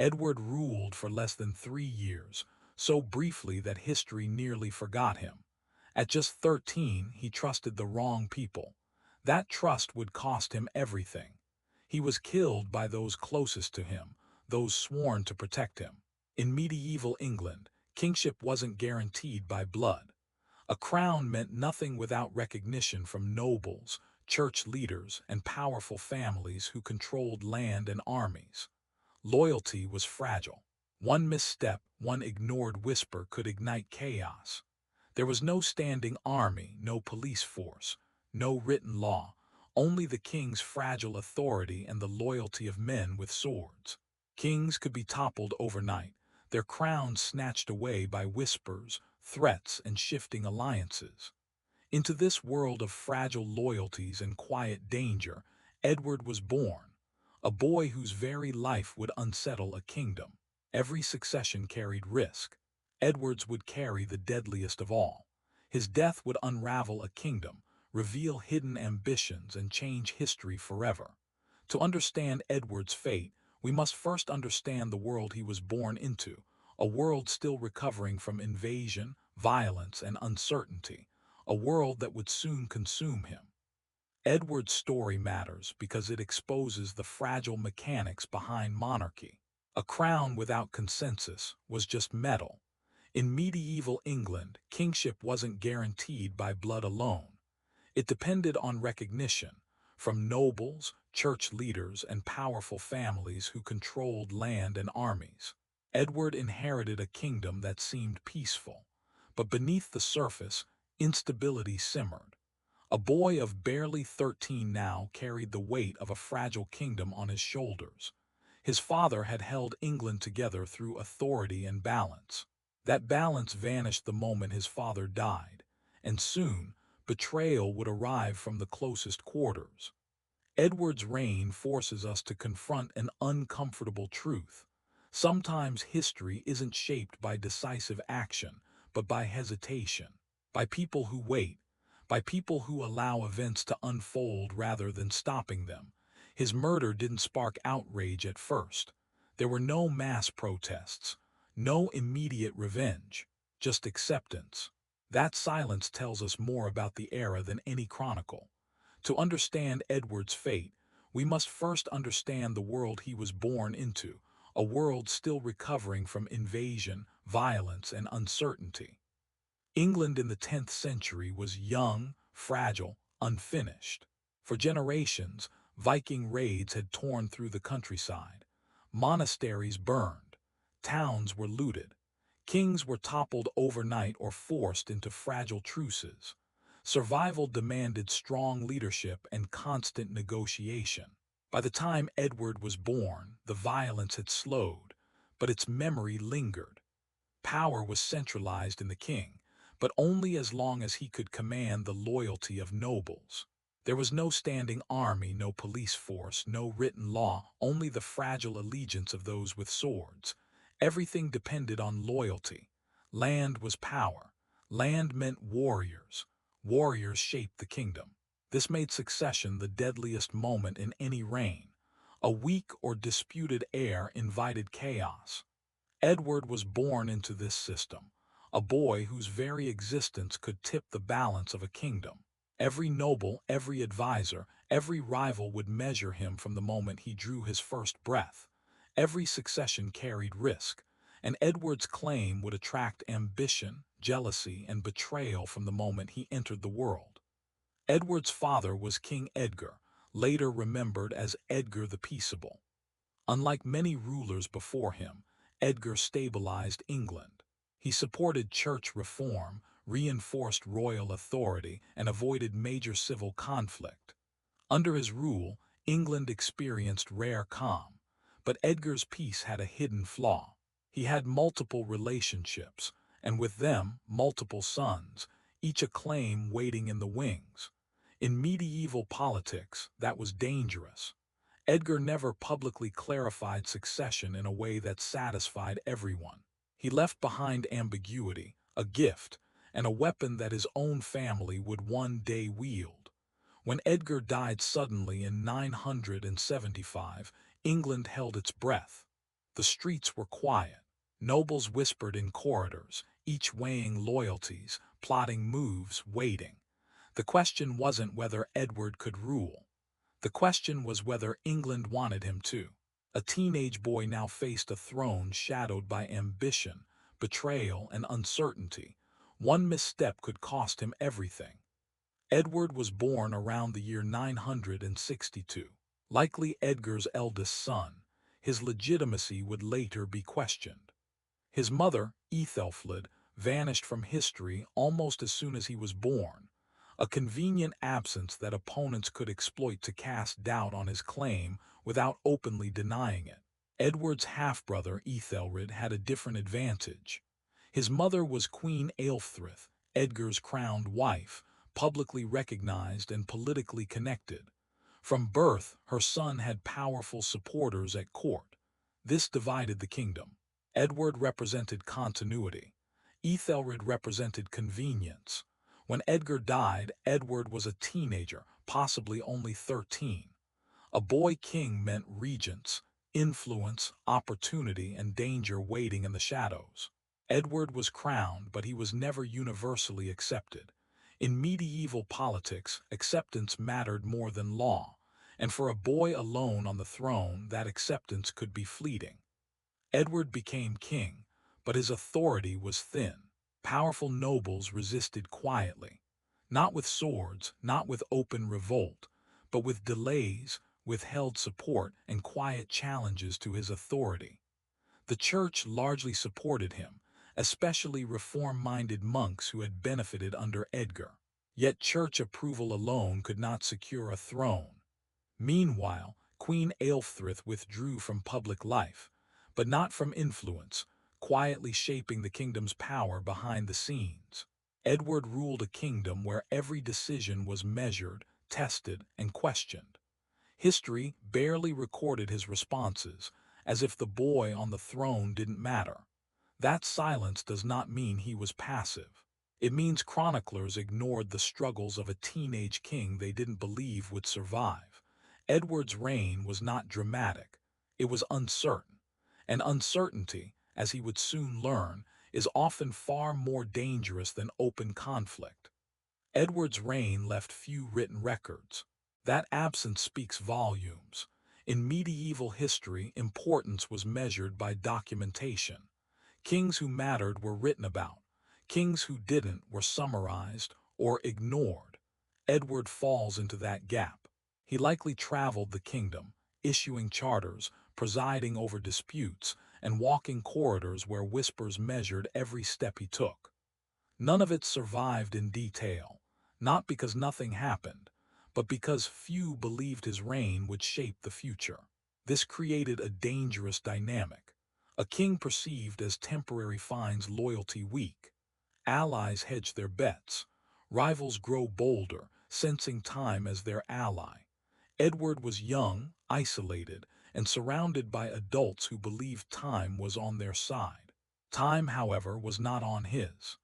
Edward ruled for less than 3 years, so briefly that history nearly forgot him. At just 13, he trusted the wrong people. That trust would cost him everything. He was killed by those closest to him, those sworn to protect him. In medieval England, kingship wasn't guaranteed by blood. A crown meant nothing without recognition from nobles, church leaders, and powerful families who controlled land and armies. Loyalty was fragile. One misstep, one ignored whisper could ignite chaos. There was no standing army, no police force, no written law, only the king's fragile authority and the loyalty of men with swords. Kings could be toppled overnight, their crowns snatched away by whispers, threats, and shifting alliances. Into this world of fragile loyalties and quiet danger, Edward was born, a boy whose very life would unsettle a kingdom. Every succession carried risk. Edward's would carry the deadliest of all. His death would unravel a kingdom, reveal hidden ambitions, and change history forever. To understand Edward's fate, we must first understand the world he was born into, a world still recovering from invasion, violence, and uncertainty, a world that would soon consume him. Edward's story matters because it exposes the fragile mechanics behind monarchy. A crown without consensus was just metal. In medieval England, kingship wasn't guaranteed by blood alone. It depended on recognition from nobles, church leaders, and powerful families who controlled land and armies. Edward inherited a kingdom that seemed peaceful, but beneath the surface, instability simmered. A boy of barely 13 now carried the weight of a fragile kingdom on his shoulders. His father had held England together through authority and balance. That balance vanished the moment his father died, and soon, betrayal would arrive from the closest quarters. Edward's reign forces us to confront an uncomfortable truth. Sometimes history isn't shaped by decisive action, but by hesitation, by people who wait, by people who allow events to unfold rather than stopping them. His murder didn't spark outrage at first. There were no mass protests, no immediate revenge, just acceptance. That silence tells us more about the era than any chronicle. To understand Edward's fate, we must first understand the world he was born into, a world still recovering from invasion, violence, and uncertainty. England in the 10th century was young, fragile, unfinished. For generations, Viking raids had torn through the countryside. Monasteries burned. Towns were looted. Kings were toppled overnight or forced into fragile truces. Survival demanded strong leadership and constant negotiation. By the time Edward was born, the violence had slowed, but its memory lingered. Power was centralized in the king, but only as long as he could command the loyalty of nobles. There was no standing army, no police force, no written law, only the fragile allegiance of those with swords. Everything depended on loyalty. Land was power. Land meant warriors. Warriors shaped the kingdom. This made succession the deadliest moment in any reign. A weak or disputed heir invited chaos. Edward was born into this system, a boy whose very existence could tip the balance of a kingdom. Every noble, every advisor, every rival would measure him from the moment he drew his first breath. Every succession carried risk, and Edward's claim would attract ambition, jealousy, and betrayal from the moment he entered the world. Edward's father was King Edgar, later remembered as Edgar the Peaceable. Unlike many rulers before him, Edgar stabilized England. He supported church reform, reinforced royal authority, and avoided major civil conflict. Under his rule, England experienced rare calm, but Edgar's peace had a hidden flaw. He had multiple relationships, and with them, multiple sons, each a claim waiting in the wings. In medieval politics, that was dangerous. Edgar never publicly clarified succession in a way that satisfied everyone. He left behind ambiguity, a gift, and a weapon that his own family would one day wield. When Edgar died suddenly in 975, England held its breath. The streets were quiet. Nobles whispered in corridors, each weighing loyalties, plotting moves, waiting. The question wasn't whether Edward could rule. The question was whether England wanted him to. A teenage boy now faced a throne shadowed by ambition, betrayal, and uncertainty. One misstep could cost him everything. Edward was born around the year 962. Likely Edgar's eldest son, his legitimacy would later be questioned. His mother, Ethelfled, vanished from history almost as soon as he was born, a convenient absence that opponents could exploit to cast doubt on his claim without openly denying it. Edward's half-brother, Ethelred, had a different advantage. His mother was Queen Aelfrith, Edgar's crowned wife, publicly recognized and politically connected. From birth, her son had powerful supporters at court. This divided the kingdom. Edward represented continuity. Ethelred represented convenience. When Edgar died, Edward was a teenager, possibly only 13. A boy king meant regents, influence, opportunity, and danger waiting in the shadows. Edward was crowned, but he was never universally accepted. In medieval politics, acceptance mattered more than law, and for a boy alone on the throne, that acceptance could be fleeting. Edward became king, but his authority was thin. Powerful nobles resisted quietly, not with swords, not with open revolt, but with delays, withheld support, and quiet challenges to his authority. The church largely supported him, especially reform-minded monks who had benefited under Edgar. Yet church approval alone could not secure a throne. Meanwhile, Queen Aelfrith withdrew from public life, but not from influence, quietly shaping the kingdom's power behind the scenes. Edward ruled a kingdom where every decision was measured, tested, and questioned. History barely recorded his responses, as if the boy on the throne didn't matter. That silence does not mean he was passive. It means chroniclers ignored the struggles of a teenage king they didn't believe would survive. Edward's reign was not dramatic. It was uncertain. And uncertainty, as he would soon learn, is often far more dangerous than open conflict. Edward's reign left few written records. That absence speaks volumes. In medieval history, importance was measured by documentation. Kings who mattered were written about. Kings who didn't were summarized or ignored. Edward falls into that gap. He likely traveled the kingdom, issuing charters, presiding over disputes, and walking corridors where whispers measured every step he took. None of it survived in detail, not because nothing happened, but because few believed his reign would shape the future. This created a dangerous dynamic. A king perceived as temporary finds loyalty weak. Allies hedge their bets. Rivals grow bolder, sensing time as their ally. Edward was young, isolated, and surrounded by adults who believed time was on their side. Time, however, was not on his.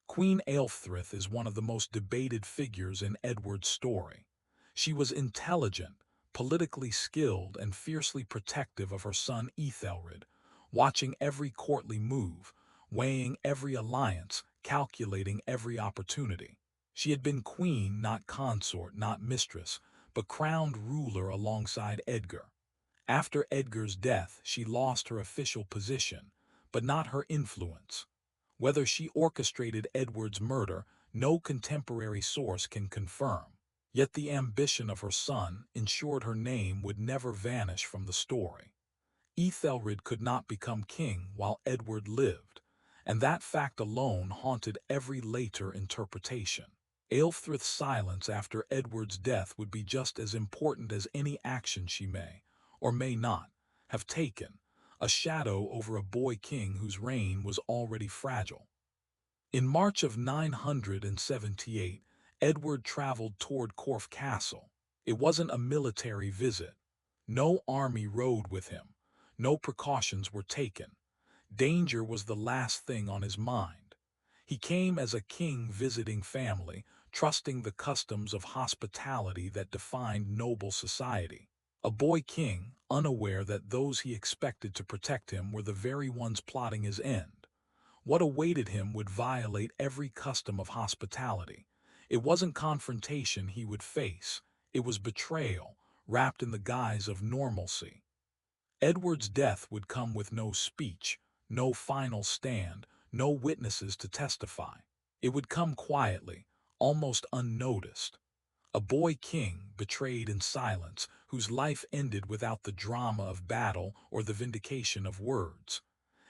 Queen Aelfrith is one of the most debated figures in Edward's story. She was intelligent, politically skilled, and fiercely protective of her son Ethelred, watching every courtly move, weighing every alliance, calculating every opportunity. She had been queen, not consort, not mistress, but crowned ruler alongside Edgar. After Edgar's death, she lost her official position, but not her influence. Whether she orchestrated Edward's murder, no contemporary source can confirm. Yet the ambition of her son ensured her name would never vanish from the story. Ethelred could not become king while Edward lived, and that fact alone haunted every later interpretation. Aelfrith's silence after Edward's death would be just as important as any action she may, or may not, have taken, a shadow over a boy king whose reign was already fragile. In March of 978, Edward traveled toward Corfe Castle. It wasn't a military visit. No army rode with him. No precautions were taken. Danger was the last thing on his mind. He came as a king visiting family, trusting the customs of hospitality that defined noble society. A boy king, unaware that those he expected to protect him were the very ones plotting his end. What awaited him would violate every custom of hospitality. It wasn't confrontation he would face, it was betrayal, wrapped in the guise of normalcy. Edward's death would come with no speech, no final stand, no witnesses to testify. It would come quietly, almost unnoticed. A boy king betrayed in silence, whose life ended without the drama of battle or the vindication of words.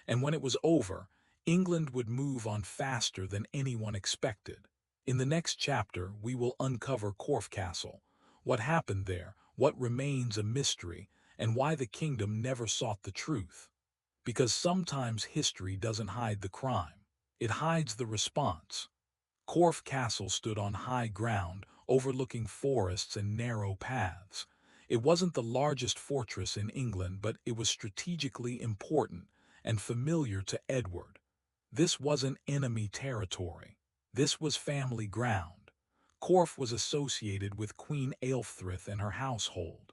And when it was over, England would move on faster than anyone expected. In the next chapter, we will uncover Corfe Castle, what happened there, what remains a mystery, and why the kingdom never sought the truth. Because sometimes history doesn't hide the crime, it hides the response. Corfe Castle stood on high ground, overlooking forests and narrow paths. It wasn't the largest fortress in England, but it was strategically important and familiar to Edward. This wasn't enemy territory. This was family ground. Corfe was associated with Queen Aelfrith and her household.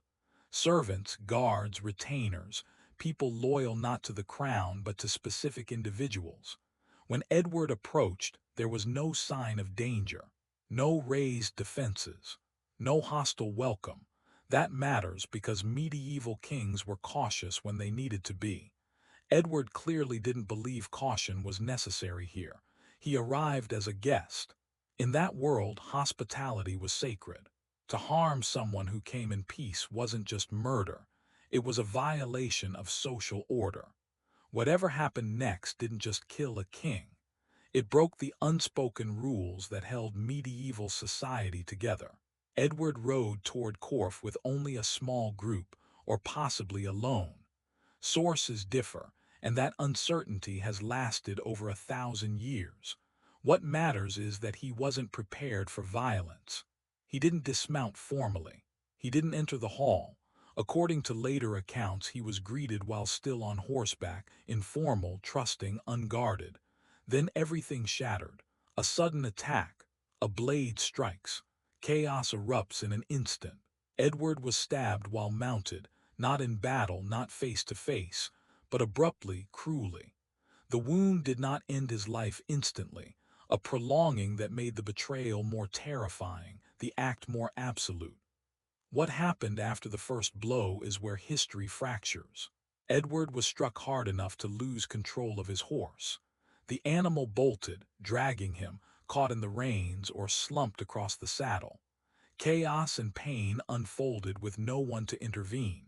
Servants, guards, retainers, people loyal not to the crown but to specific individuals. When Edward approached, there was no sign of danger, no raised defenses, no hostile welcome. That matters because medieval kings were cautious when they needed to be. Edward clearly didn't believe caution was necessary here. He arrived as a guest. In that world, hospitality was sacred. To harm someone who came in peace wasn't just murder, it was a violation of social order. Whatever happened next didn't just kill a king. It broke the unspoken rules that held medieval society together. Edward rode toward Corfe with only a small group, or possibly alone. Sources differ, and that uncertainty has lasted over 1,000 years. What matters is that he wasn't prepared for violence. He didn't dismount formally. He didn't enter the hall. According to later accounts, he was greeted while still on horseback, informal, trusting, unguarded. Then everything shattered. A sudden attack. A blade strikes. Chaos erupts in an instant. Edward was stabbed while mounted, not in battle, not face to face, but abruptly, cruelly. The wound did not end his life instantly, a prolonging that made the betrayal more terrifying, the act more absolute. What happened after the first blow is where history fractures. Edward was struck hard enough to lose control of his horse. The animal bolted, dragging him, caught in the reins or slumped across the saddle. Chaos and pain unfolded with no one to intervene.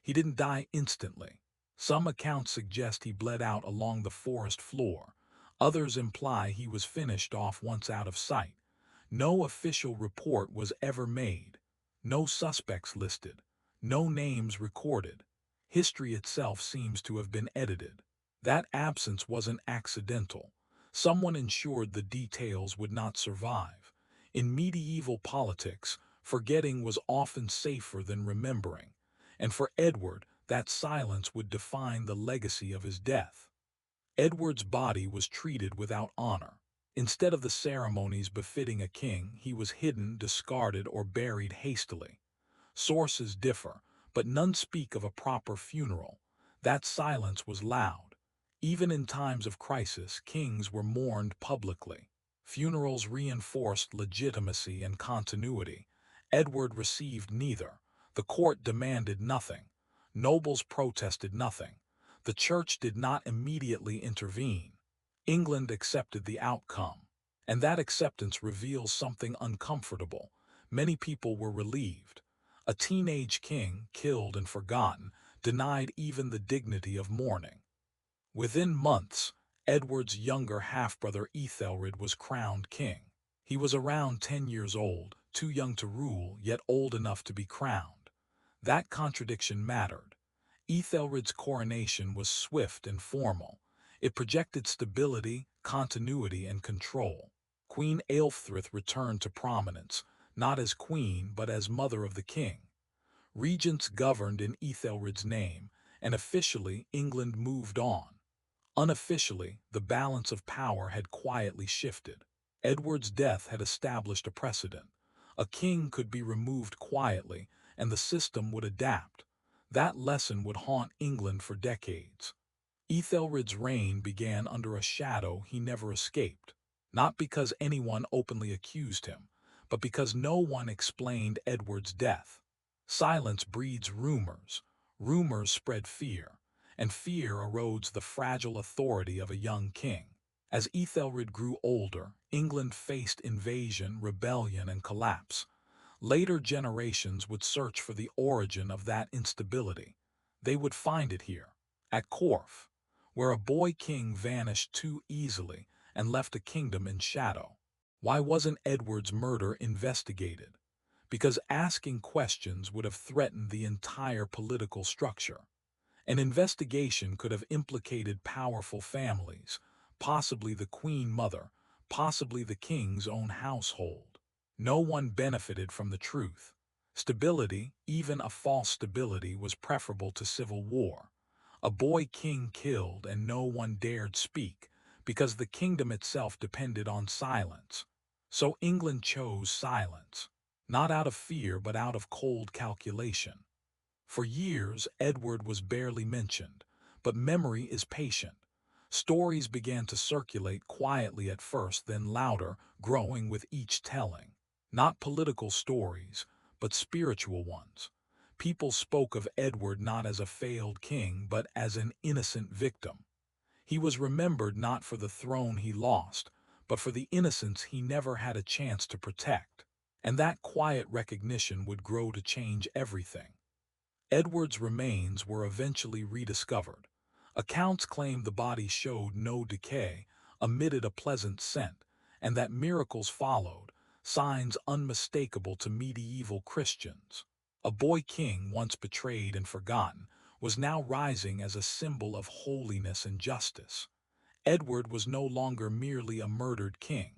He didn't die instantly. Some accounts suggest he bled out along the forest floor. Others imply he was finished off once out of sight. No official report was ever made. No suspects listed. No names recorded. History itself seems to have been edited. That absence wasn't accidental. Someone ensured the details would not survive. In medieval politics, forgetting was often safer than remembering. And for Edward, that silence would define the legacy of his death. Edward's body was treated without honor. Instead of the ceremonies befitting a king, he was hidden, discarded, or buried hastily. Sources differ, but none speak of a proper funeral. That silence was loud. Even in times of crisis, kings were mourned publicly. Funerals reinforced legitimacy and continuity. Edward received neither. The court demanded nothing. Nobles protested nothing. The church did not immediately intervene. England accepted the outcome. And that acceptance reveals something uncomfortable. Many people were relieved. A teenage king, killed and forgotten, denied even the dignity of mourning. Within months, Edward's younger half-brother Ethelred was crowned king. He was around 10 years old, too young to rule, yet old enough to be crowned. That contradiction mattered. Ethelred's coronation was swift and formal. It projected stability, continuity, and control. Queen Aelfrith returned to prominence, not as queen but as mother of the king. Regents governed in Ethelred's name, and officially England moved on. Unofficially, the balance of power had quietly shifted. Edward's death had established a precedent. A king could be removed quietly, and the system would adapt. That lesson would haunt England for decades. Ethelred's reign began under a shadow he never escaped, not because anyone openly accused him, but because no one explained Edward's death. Silence breeds rumors, rumors spread fear, and fear erodes the fragile authority of a young king. As Ethelred grew older, England faced invasion, rebellion, and collapse. Later generations would search for the origin of that instability. They would find it here, at Corfe, where a boy king vanished too easily and left a kingdom in shadow. Why wasn't Edward's murder investigated? Because asking questions would have threatened the entire political structure. An investigation could have implicated powerful families, possibly the Queen Mother, possibly the king's own household. No one benefited from the truth. Stability, even a false stability, was preferable to civil war. A boy king killed and no one dared speak, because the kingdom itself depended on silence. So England chose silence, not out of fear but out of cold calculation. For years, Edward was barely mentioned, but memory is patient. Stories began to circulate quietly at first, then louder, growing with each telling. Not political stories, but spiritual ones. People spoke of Edward not as a failed king, but as an innocent victim. He was remembered not for the throne he lost, but for the innocence he never had a chance to protect. And that quiet recognition would grow to change everything. Edward's remains were eventually rediscovered. Accounts claimed the body showed no decay, emitted a pleasant scent, and that miracles followed, signs unmistakable to medieval Christians. A boy king, once betrayed and forgotten, was now rising as a symbol of holiness and justice. Edward was no longer merely a murdered king.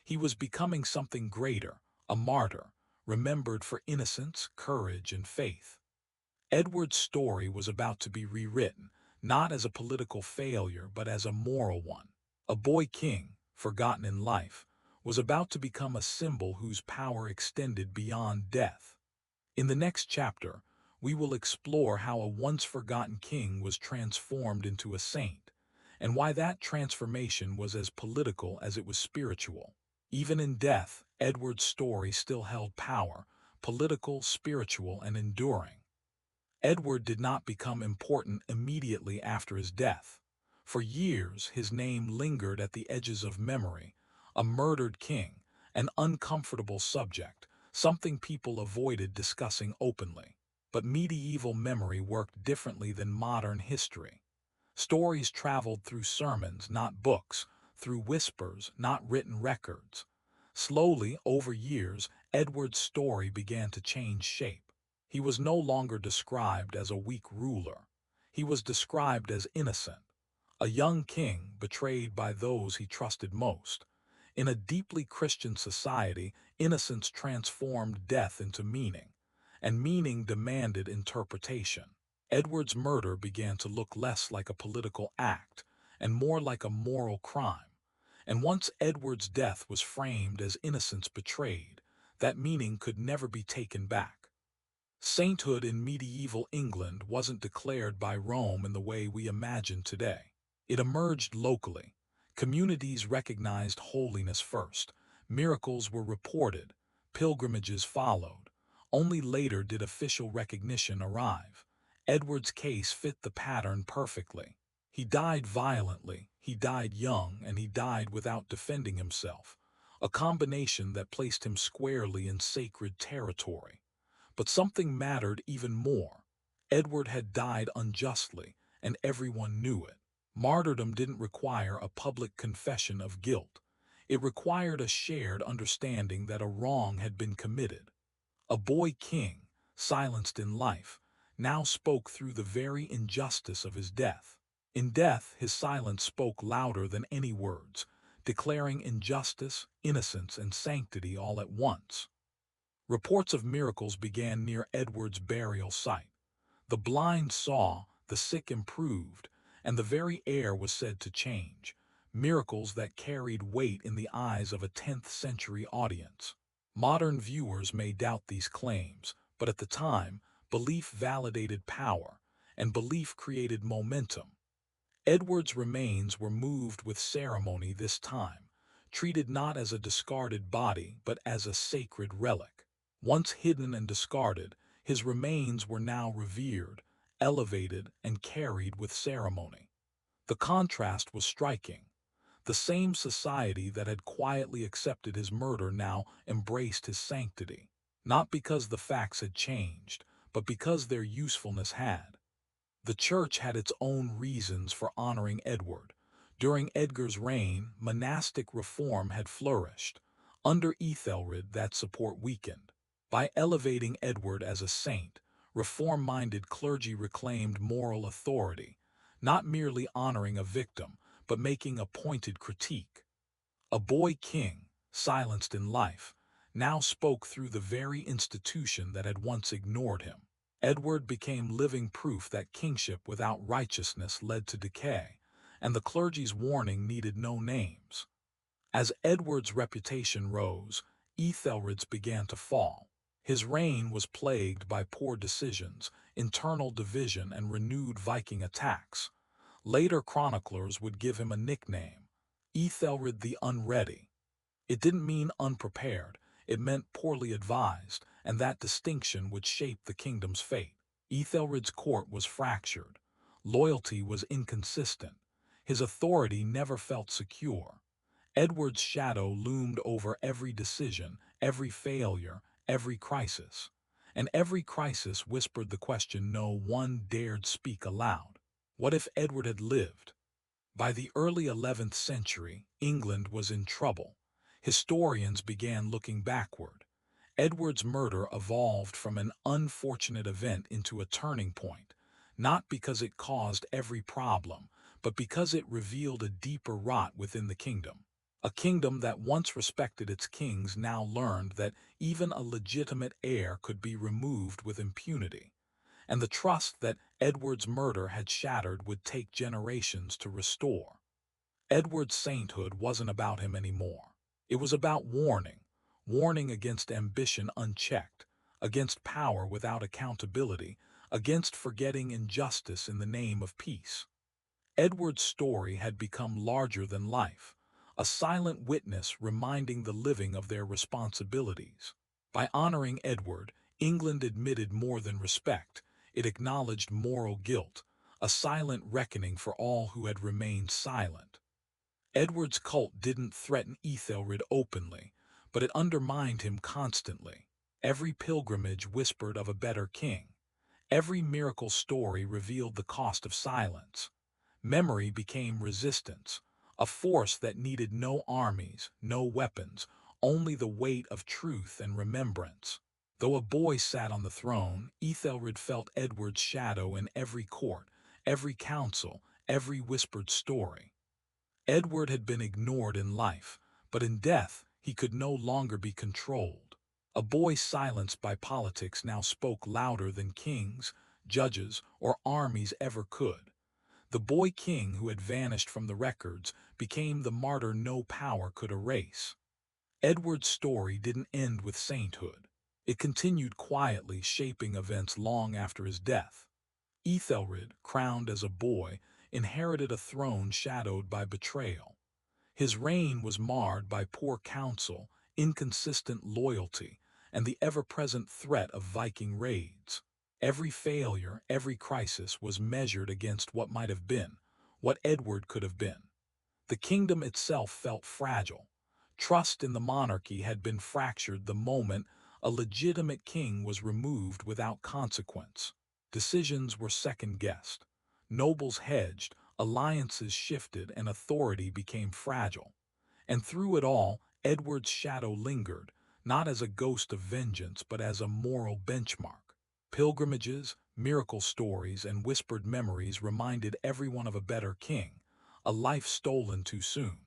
He was becoming something greater, a martyr, remembered for innocence, courage, and faith. Edward's story was about to be rewritten, not as a political failure but as a moral one. A boy king, forgotten in life, was about to become a symbol whose power extended beyond death. In the next chapter, we will explore how a once-forgotten king was transformed into a saint, and why that transformation was as political as it was spiritual. Even in death, Edward's story still held power, political, spiritual, and enduring. Edward did not become important immediately after his death. For years, his name lingered at the edges of memory, a murdered king, an uncomfortable subject, something people avoided discussing openly. But medieval memory worked differently than modern history. Stories traveled through sermons, not books, through whispers, not written records. Slowly, over years, Edward's story began to change shape. He was no longer described as a weak ruler. He was described as innocent, a young king betrayed by those he trusted most. In a deeply Christian society, innocence transformed death into meaning, and meaning demanded interpretation. Edward's murder began to look less like a political act and more like a moral crime. And once Edward's death was framed as innocence betrayed, that meaning could never be taken back. Sainthood in medieval England wasn't declared by Rome in the way we imagine today. It emerged locally. Communities recognized holiness first. Miracles were reported. Pilgrimages followed. Only later did official recognition arrive. Edward's case fit the pattern perfectly. He died violently, he died young, and he died without defending himself. A combination that placed him squarely in sacred territory. But something mattered even more. Edward had died unjustly, and everyone knew it. Martyrdom didn't require a public confession of guilt. It required a shared understanding that a wrong had been committed. A boy king, silenced in life, now spoke through the very injustice of his death. In death, his silence spoke louder than any words, declaring injustice, innocence, and sanctity all at once. Reports of miracles began near Edward's burial site. The blind saw, the sick improved, and the very air was said to change. Miracles that carried weight in the eyes of a 10th century audience. Modern viewers may doubt these claims, but at the time, belief validated power, and belief created momentum. Edward's remains were moved with ceremony this time, treated not as a discarded body but as a sacred relic. Once hidden and discarded, his remains were now revered, elevated, and carried with ceremony. The contrast was striking. The same society that had quietly accepted his murder now embraced his sanctity, not because the facts had changed, but because their usefulness had. The Church had its own reasons for honoring Edward. During Edgar's reign, monastic reform had flourished. Under Ethelred, that support weakened. By elevating Edward as a saint, reform-minded clergy reclaimed moral authority, not merely honoring a victim, but making a pointed critique. A boy king, silenced in life, now spoke through the very institution that had once ignored him. Edward became living proof that kingship without righteousness led to decay, and the clergy's warning needed no names. As Edward's reputation rose, Ethelred's began to fall. His reign was plagued by poor decisions, internal division, and renewed Viking attacks. Later chroniclers would give him a nickname, Ethelred the Unready. It didn't mean unprepared, it meant poorly advised, and that distinction would shape the kingdom's fate. Ethelred's court was fractured. Loyalty was inconsistent. His authority never felt secure. Edward's shadow loomed over every decision, every failure, every crisis. And every crisis whispered the question no one dared speak aloud. What if Edward had lived? By the early 11th century, England was in trouble. Historians began looking backward. Edward's murder evolved from an unfortunate event into a turning point, not because it caused every problem, but because it revealed a deeper rot within the kingdom. A kingdom that once respected its kings now learned that even a legitimate heir could be removed with impunity. And the trust that Edward's murder had shattered would take generations to restore. Edward's sainthood wasn't about him anymore. It was about warning against ambition unchecked, against power without accountability, against forgetting injustice in the name of peace. Edward's story had become larger than life, a silent witness reminding the living of their responsibilities. By honoring Edward, England admitted more than respect, it acknowledged moral guilt, a silent reckoning for all who had remained silent. Edward's cult didn't threaten Ethelred openly, but it undermined him constantly. Every pilgrimage whispered of a better king. Every miracle story revealed the cost of silence. Memory became resistance, a force that needed no armies, no weapons, only the weight of truth and remembrance. Though a boy sat on the throne, Ethelred felt Edward's shadow in every court, every council, every whispered story. Edward had been ignored in life, but in death he could no longer be controlled. A boy silenced by politics now spoke louder than kings, judges, or armies ever could. The boy king who had vanished from the records became the martyr no power could erase. Edward's story didn't end with sainthood. It continued quietly shaping events long after his death. Ethelred, crowned as a boy, inherited a throne shadowed by betrayal. His reign was marred by poor counsel, inconsistent loyalty, and the ever-present threat of Viking raids. Every failure, every crisis was measured against what might have been, what Edward could have been. The kingdom itself felt fragile. Trust in the monarchy had been fractured the moment a legitimate king was removed without consequence. Decisions were second-guessed. Nobles hedged, alliances shifted, and authority became fragile. And through it all, Edward's shadow lingered, not as a ghost of vengeance, but as a moral benchmark. Pilgrimages, miracle stories, and whispered memories reminded everyone of a better king, a life stolen too soon.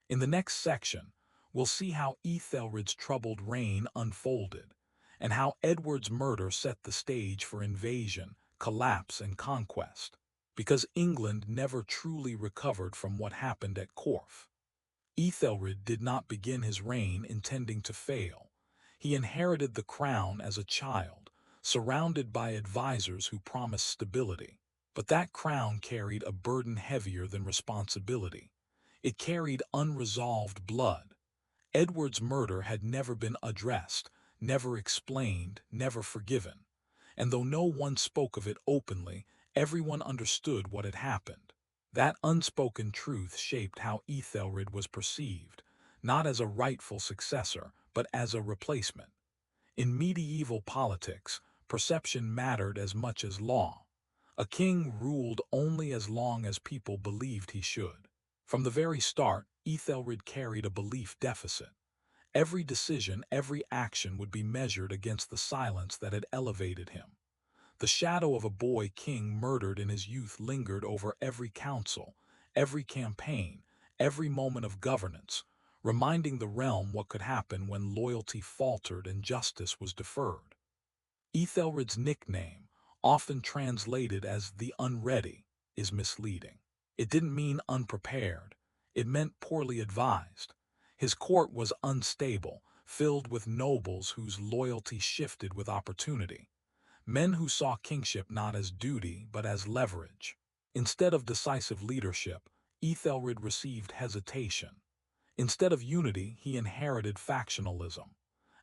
In the next section, we'll see how Ethelred's troubled reign unfolded, and how Edward's murder set the stage for invasion, collapse, and conquest. Because England never truly recovered from what happened at Corfe. Ethelred did not begin his reign intending to fail. He inherited the crown as a child, surrounded by advisors who promised stability. But that crown carried a burden heavier than responsibility. It carried unresolved blood. Edward's murder had never been addressed, never explained, never forgiven. And though no one spoke of it openly, everyone understood what had happened. That unspoken truth shaped how Ethelred was perceived, not as a rightful successor, but as a replacement. In medieval politics, perception mattered as much as law. A king ruled only as long as people believed he should. From the very start, Ethelred carried a belief deficit. Every decision, every action would be measured against the silence that had elevated him. The shadow of a boy king murdered in his youth lingered over every council, every campaign, every moment of governance, reminding the realm what could happen when loyalty faltered and justice was deferred. Ethelred's nickname, often translated as the Unready, is misleading. It didn't mean unprepared. It meant poorly advised. His court was unstable, filled with nobles whose loyalty shifted with opportunity. Men who saw kingship not as duty but as leverage. Instead of decisive leadership, Ethelred received hesitation. Instead of unity, he inherited factionalism.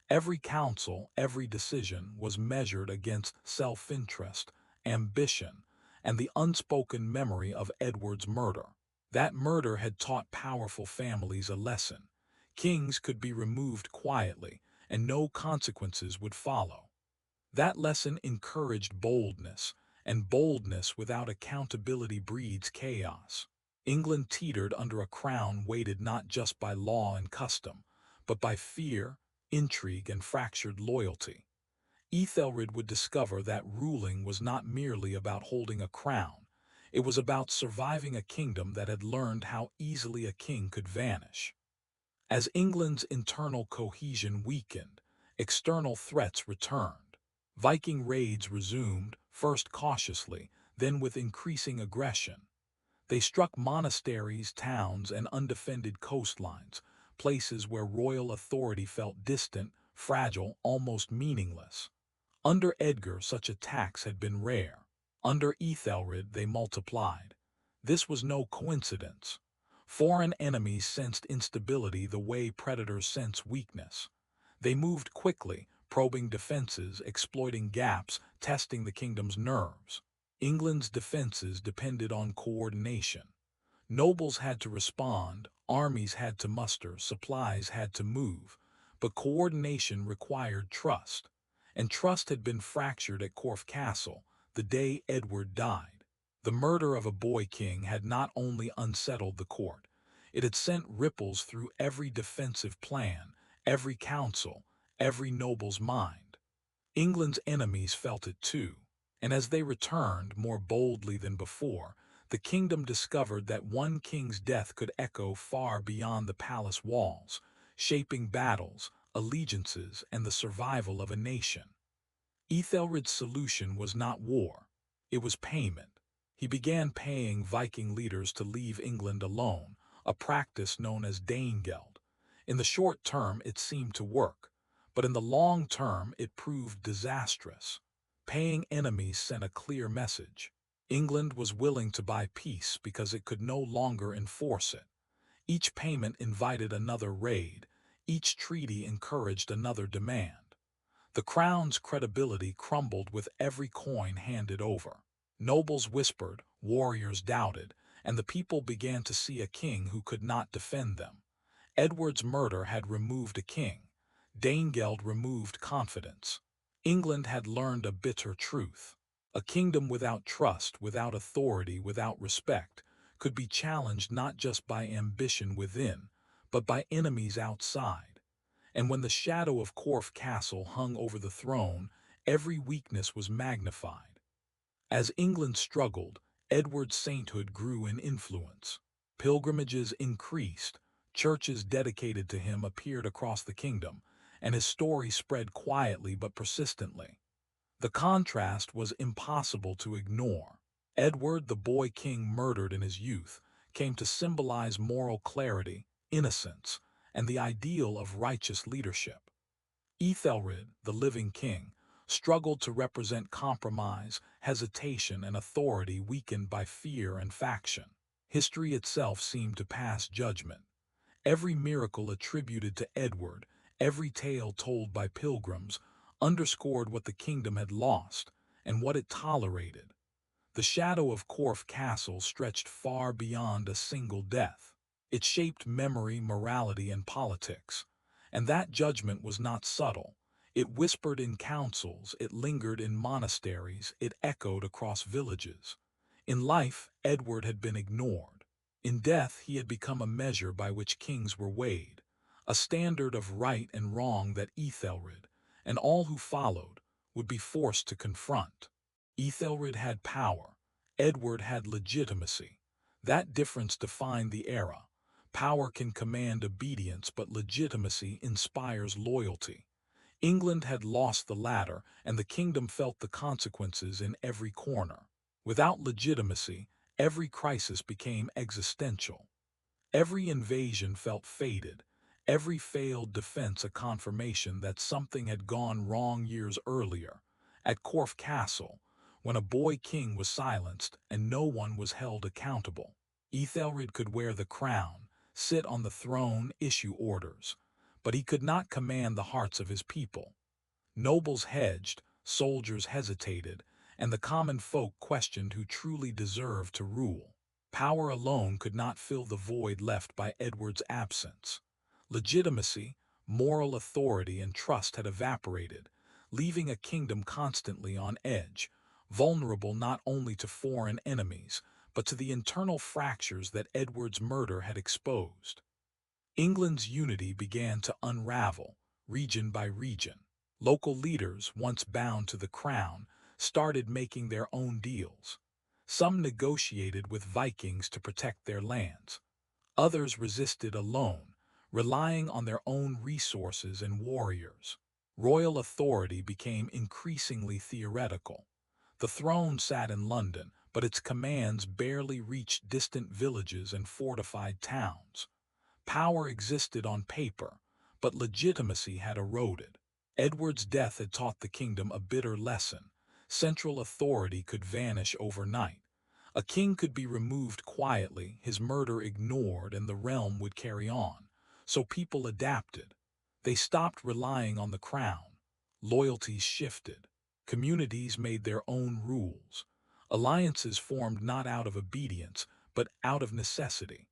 Every council, every decision was measured against self-interest, ambition, and the unspoken memory of Edward's murder. That murder had taught powerful families a lesson. Kings could be removed quietly, and no consequences would follow. That lesson encouraged boldness, and boldness without accountability breeds chaos. England teetered under a crown weighted not just by law and custom, but by fear, intrigue, and fractured loyalty. Ethelred would discover that ruling was not merely about holding a crown. It was about surviving a kingdom that had learned how easily a king could vanish. As England's internal cohesion weakened, external threats returned. Viking raids resumed, first cautiously, then with increasing aggression. They struck monasteries, towns, and undefended coastlines, places where royal authority felt distant, fragile, almost meaningless. Under Edgar, such attacks had been rare. Under Ethelred, they multiplied. This was no coincidence. Foreign enemies sensed instability the way predators sense weakness. They moved quickly, probing defenses, exploiting gaps, testing the kingdom's nerves. England's defenses depended on coordination. Nobles had to respond, armies had to muster, supplies had to move, but coordination required trust. And trust had been fractured at Corfe Castle, the day Edward died. The murder of a boy king had not only unsettled the court, it had sent ripples through every defensive plan, every council, every noble's mind. England's enemies felt it too, and as they returned more boldly than before, the kingdom discovered that one king's death could echo far beyond the palace walls, shaping battles, allegiances, and the survival of a nation. Ethelred's solution was not war, it was payment. He began paying Viking leaders to leave England alone, a practice known as Danegeld. In the short term, it seemed to work, but in the long term, it proved disastrous. Paying enemies sent a clear message. England was willing to buy peace because it could no longer enforce it. Each payment invited another raid. Each treaty encouraged another demand. The crown's credibility crumbled with every coin handed over. Nobles whispered, warriors doubted, and the people began to see a king who could not defend them. Edward's murder had removed a king. Danegeld removed confidence. England had learned a bitter truth. A kingdom without trust, without authority, without respect, could be challenged not just by ambition within, but by enemies outside. And when the shadow of Corfe Castle hung over the throne, every weakness was magnified. As England struggled, Edward's sainthood grew in influence. Pilgrimages increased, churches dedicated to him appeared across the kingdom, and his story spread quietly but persistently. The contrast was impossible to ignore. Edward, the boy king murdered in his youth, came to symbolize moral clarity, innocence, and the ideal of righteous leadership. Ethelred, the living king, struggled to represent compromise, hesitation, and authority weakened by fear and faction. History itself seemed to pass judgment. Every miracle attributed to Edward, every tale told by pilgrims, underscored what the kingdom had lost and what it tolerated. The shadow of Corfe Castle stretched far beyond a single death. It shaped memory, morality, and politics. And that judgment was not subtle. It whispered in councils, it lingered in monasteries, it echoed across villages. In life, Edward had been ignored. In death, he had become a measure by which kings were weighed, a standard of right and wrong that Ethelred, and all who followed, would be forced to confront. Ethelred had power. Edward had legitimacy. That difference defined the era. Power can command obedience, but legitimacy inspires loyalty. England had lost the latter, and the kingdom felt the consequences in every corner. Without legitimacy, every crisis became existential. Every invasion felt fated, every failed defense a confirmation that something had gone wrong years earlier. At Corfe Castle, when a boy king was silenced and no one was held accountable, Ethelred could wear the crown, sit on the throne, issue orders, but he could not command the hearts of his people. Nobles hedged, soldiers hesitated, and the common folk questioned who truly deserved to rule. Power alone could not fill the void left by Edward's absence. Legitimacy, moral authority, and trust had evaporated, leaving a kingdom constantly on edge, vulnerable not only to foreign enemies, but to the internal fractures that Edward's murder had exposed. England's unity began to unravel, region by region. Local leaders, once bound to the crown, started making their own deals. Some negotiated with Vikings to protect their lands. Others resisted alone, relying on their own resources and warriors. Royal authority became increasingly theoretical. The throne sat in London, but its commands barely reached distant villages and fortified towns. Power existed on paper, but legitimacy had eroded. Edward's death had taught the kingdom a bitter lesson. Central authority could vanish overnight. A king could be removed quietly, his murder ignored, and the realm would carry on. So people adapted. They stopped relying on the crown. Loyalties shifted. Communities made their own rules. Alliances formed not out of obedience, but out of necessity.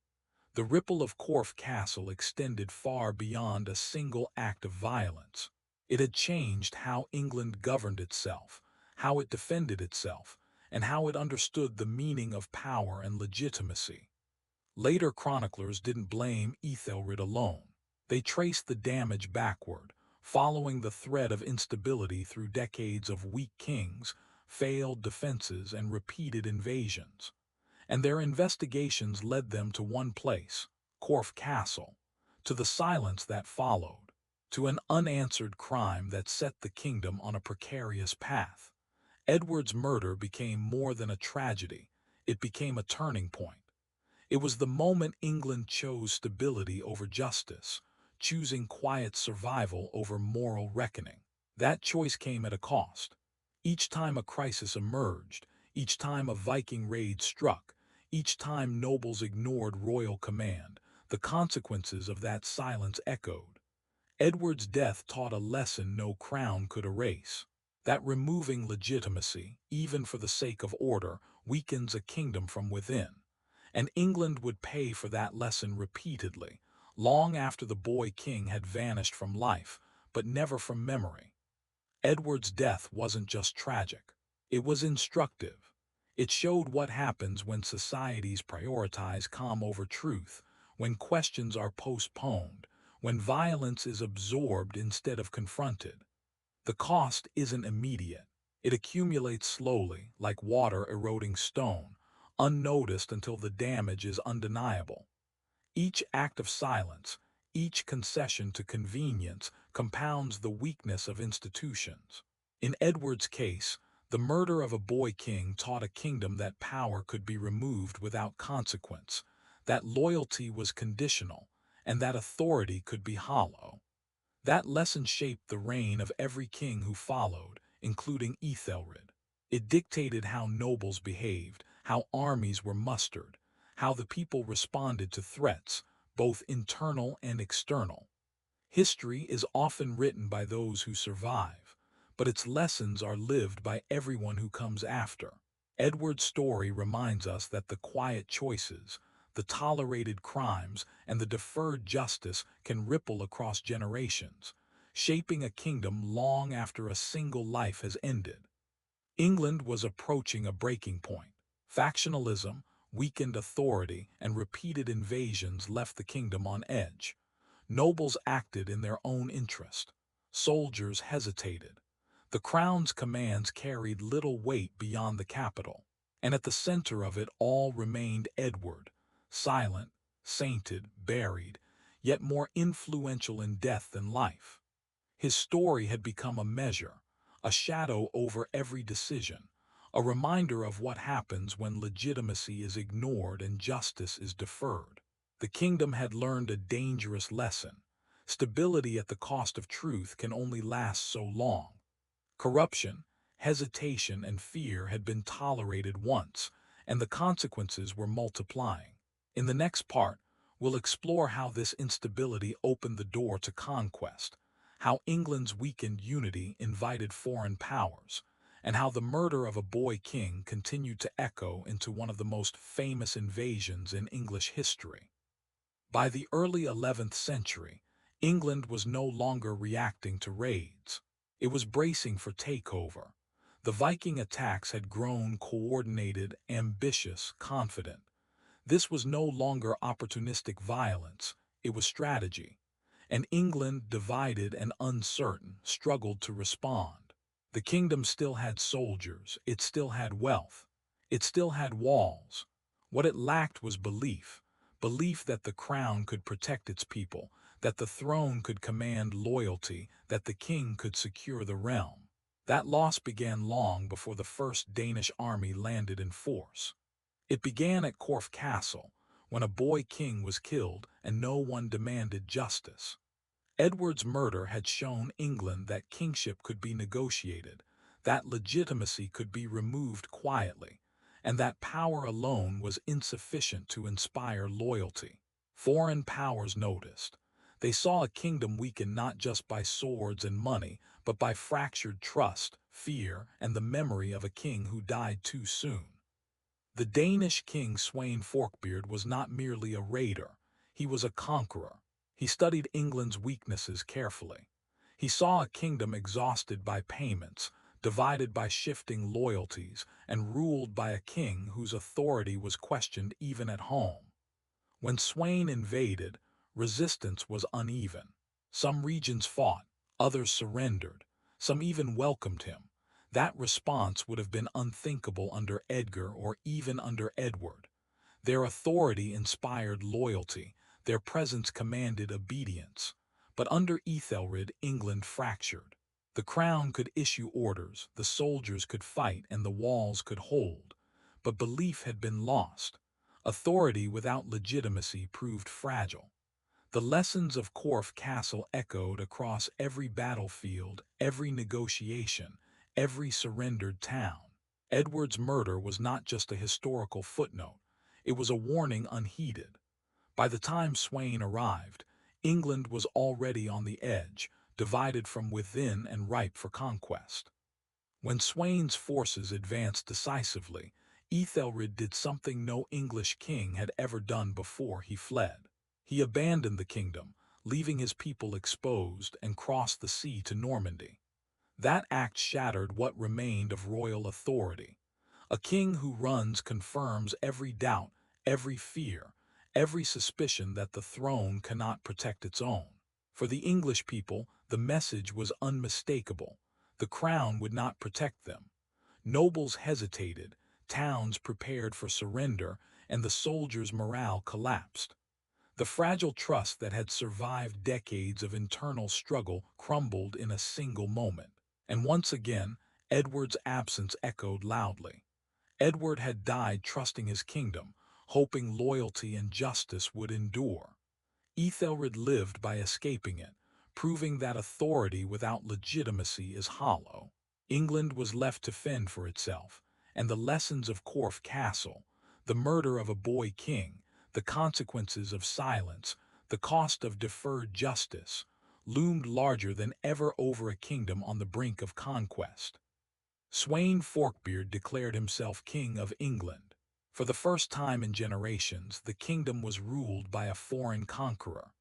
The ripple of Corfe Castle extended far beyond a single act of violence. It had changed how England governed itself, how it defended itself, and how it understood the meaning of power and legitimacy. Later chroniclers didn't blame Ethelred alone. They traced the damage backward, following the thread of instability through decades of weak kings, failed defenses, and repeated invasions. And their investigations led them to one place, Corfe Castle, to the silence that followed, to an unanswered crime that set the kingdom on a precarious path. Edward's murder became more than a tragedy, it became a turning point. It was the moment England chose stability over justice, choosing quiet survival over moral reckoning. That choice came at a cost. Each time a crisis emerged, each time a Viking raid struck, each time nobles ignored royal command, the consequences of that silence echoed. Edward's death taught a lesson no crown could erase. That removing legitimacy, even for the sake of order, weakens a kingdom from within. And England would pay for that lesson repeatedly, long after the boy king had vanished from life, but never from memory. Edward's death wasn't just tragic. It was instructive. It showed what happens when societies prioritize calm over truth, when questions are postponed, when violence is absorbed instead of confronted. The cost isn't immediate. It accumulates slowly, like water eroding stone, unnoticed until the damage is undeniable. Each act of silence, each concession to convenience, compounds the weakness of institutions. In Edward's case, the murder of a boy king taught a kingdom that power could be removed without consequence, that loyalty was conditional, and that authority could be hollow. That lesson shaped the reign of every king who followed, including Ethelred. It dictated how nobles behaved, how armies were mustered, how the people responded to threats, both internal and external. History is often written by those who survive, but its lessons are lived by everyone who comes after. Edward's story reminds us that the quiet choices, the tolerated crimes, and the deferred justice can ripple across generations, shaping a kingdom long after a single life has ended. England was approaching a breaking point. Factionalism, weakened authority, and repeated invasions left the kingdom on edge. Nobles acted in their own interest. Soldiers hesitated. The crown's commands carried little weight beyond the capital. And at the center of it all remained Edward, silent, sainted, buried, yet more influential in death than life. His story had become a measure, a shadow over every decision, a reminder of what happens when legitimacy is ignored and justice is deferred. The kingdom had learned a dangerous lesson. Stability at the cost of truth can only last so long. Corruption, hesitation, and fear had been tolerated once, and the consequences were multiplying. In the next part, we'll explore how this instability opened the door to conquest, how England's weakened unity invited foreign powers, and how the murder of a boy king continued to echo into one of the most famous invasions in English history. By the early 11th century, England was no longer reacting to raids. It was bracing for takeover. The Viking attacks had grown coordinated, ambitious, confident. This was no longer opportunistic violence, it was strategy. And England, divided and uncertain, struggled to respond. The kingdom still had soldiers, it still had wealth, it still had walls. What it lacked was belief that the crown could protect its people, that the throne could command loyalty, that the king could secure the realm. That loss began long before the first Danish army landed in force. It began at Corfe Castle, when a boy king was killed and no one demanded justice. Edward's murder had shown England that kingship could be negotiated, that legitimacy could be removed quietly, and that power alone was insufficient to inspire loyalty. Foreign powers noticed. They saw a kingdom weakened not just by swords and money, but by fractured trust, fear, and the memory of a king who died too soon. The Danish king Sweyn Forkbeard was not merely a raider, he was a conqueror. He studied England's weaknesses carefully. He saw a kingdom exhausted by payments, divided by shifting loyalties, and ruled by a king whose authority was questioned even at home. When Sweyn invaded, resistance was uneven. Some regions fought, others surrendered, some even welcomed him. That response would have been unthinkable under Edgar or even under Edward. Their authority inspired loyalty, their presence commanded obedience. But under Ethelred, England fractured. The crown could issue orders, the soldiers could fight, and the walls could hold. But belief had been lost. Authority without legitimacy proved fragile. The lessons of Corfe Castle echoed across every battlefield, every negotiation, every surrendered town. Edward's murder was not just a historical footnote, it was a warning unheeded. By the time Sweyn arrived, England was already on the edge, divided from within and ripe for conquest. When Sweyn's forces advanced decisively, Ethelred did something no English king had ever done before: he fled. He abandoned the kingdom, leaving his people exposed, and crossed the sea to Normandy. That act shattered what remained of royal authority. A king who runs confirms every doubt, every fear, every suspicion that the throne cannot protect its own. For the English people, the message was unmistakable. The crown would not protect them. Nobles hesitated, towns prepared for surrender, and the soldiers' morale collapsed. The fragile trust that had survived decades of internal struggle crumbled in a single moment. And once again, Edward's absence echoed loudly. Edward had died trusting his kingdom, hoping loyalty and justice would endure. Ethelred lived by escaping it, proving that authority without legitimacy is hollow. England was left to fend for itself, and the lessons of Corfe Castle, the murder of a boy king, the consequences of silence, the cost of deferred justice, loomed larger than ever over a kingdom on the brink of conquest. Sweyn Forkbeard declared himself King of England. For the first time in generations, the kingdom was ruled by a foreign conqueror.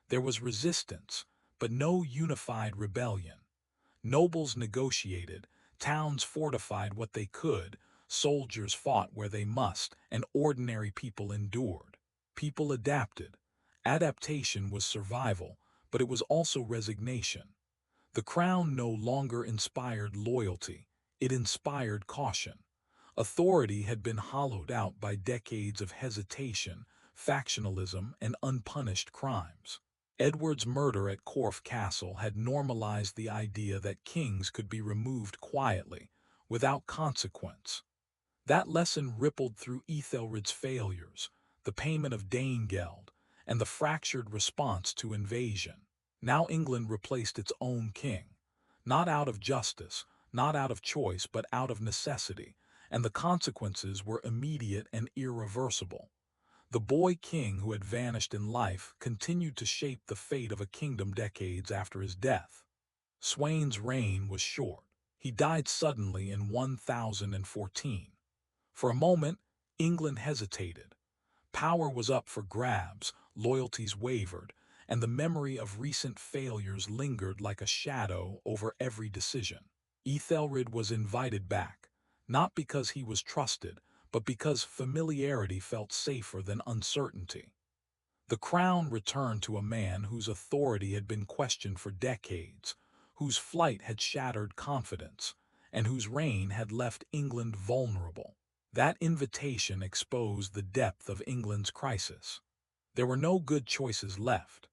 There was resistance, but no unified rebellion. Nobles negotiated, towns fortified what they could, soldiers fought where they must, and ordinary people endured. People adapted. Adaptation was survival, but it was also resignation. The crown no longer inspired loyalty, it inspired caution. Authority had been hollowed out by decades of hesitation, factionalism, and unpunished crimes. Edward's murder at Corfe Castle had normalized the idea that kings could be removed quietly, without consequence. That lesson rippled through Ethelred's failures, the payment of Danegeld, and the fractured response to invasion. Now England replaced its own king, not out of justice, not out of choice, but out of necessity, and the consequences were immediate and irreversible. The boy king who had vanished in life continued to shape the fate of a kingdom decades after his death. Sweyn's reign was short. He died suddenly in 1014. For a moment, England hesitated. Power was up for grabs, loyalties wavered, and the memory of recent failures lingered like a shadow over every decision. Ethelred was invited back, not because he was trusted, but because familiarity felt safer than uncertainty. The crown returned to a man whose authority had been questioned for decades, whose flight had shattered confidence, and whose reign had left England vulnerable. That invitation exposed the depth of England's crisis. There were no good choices left.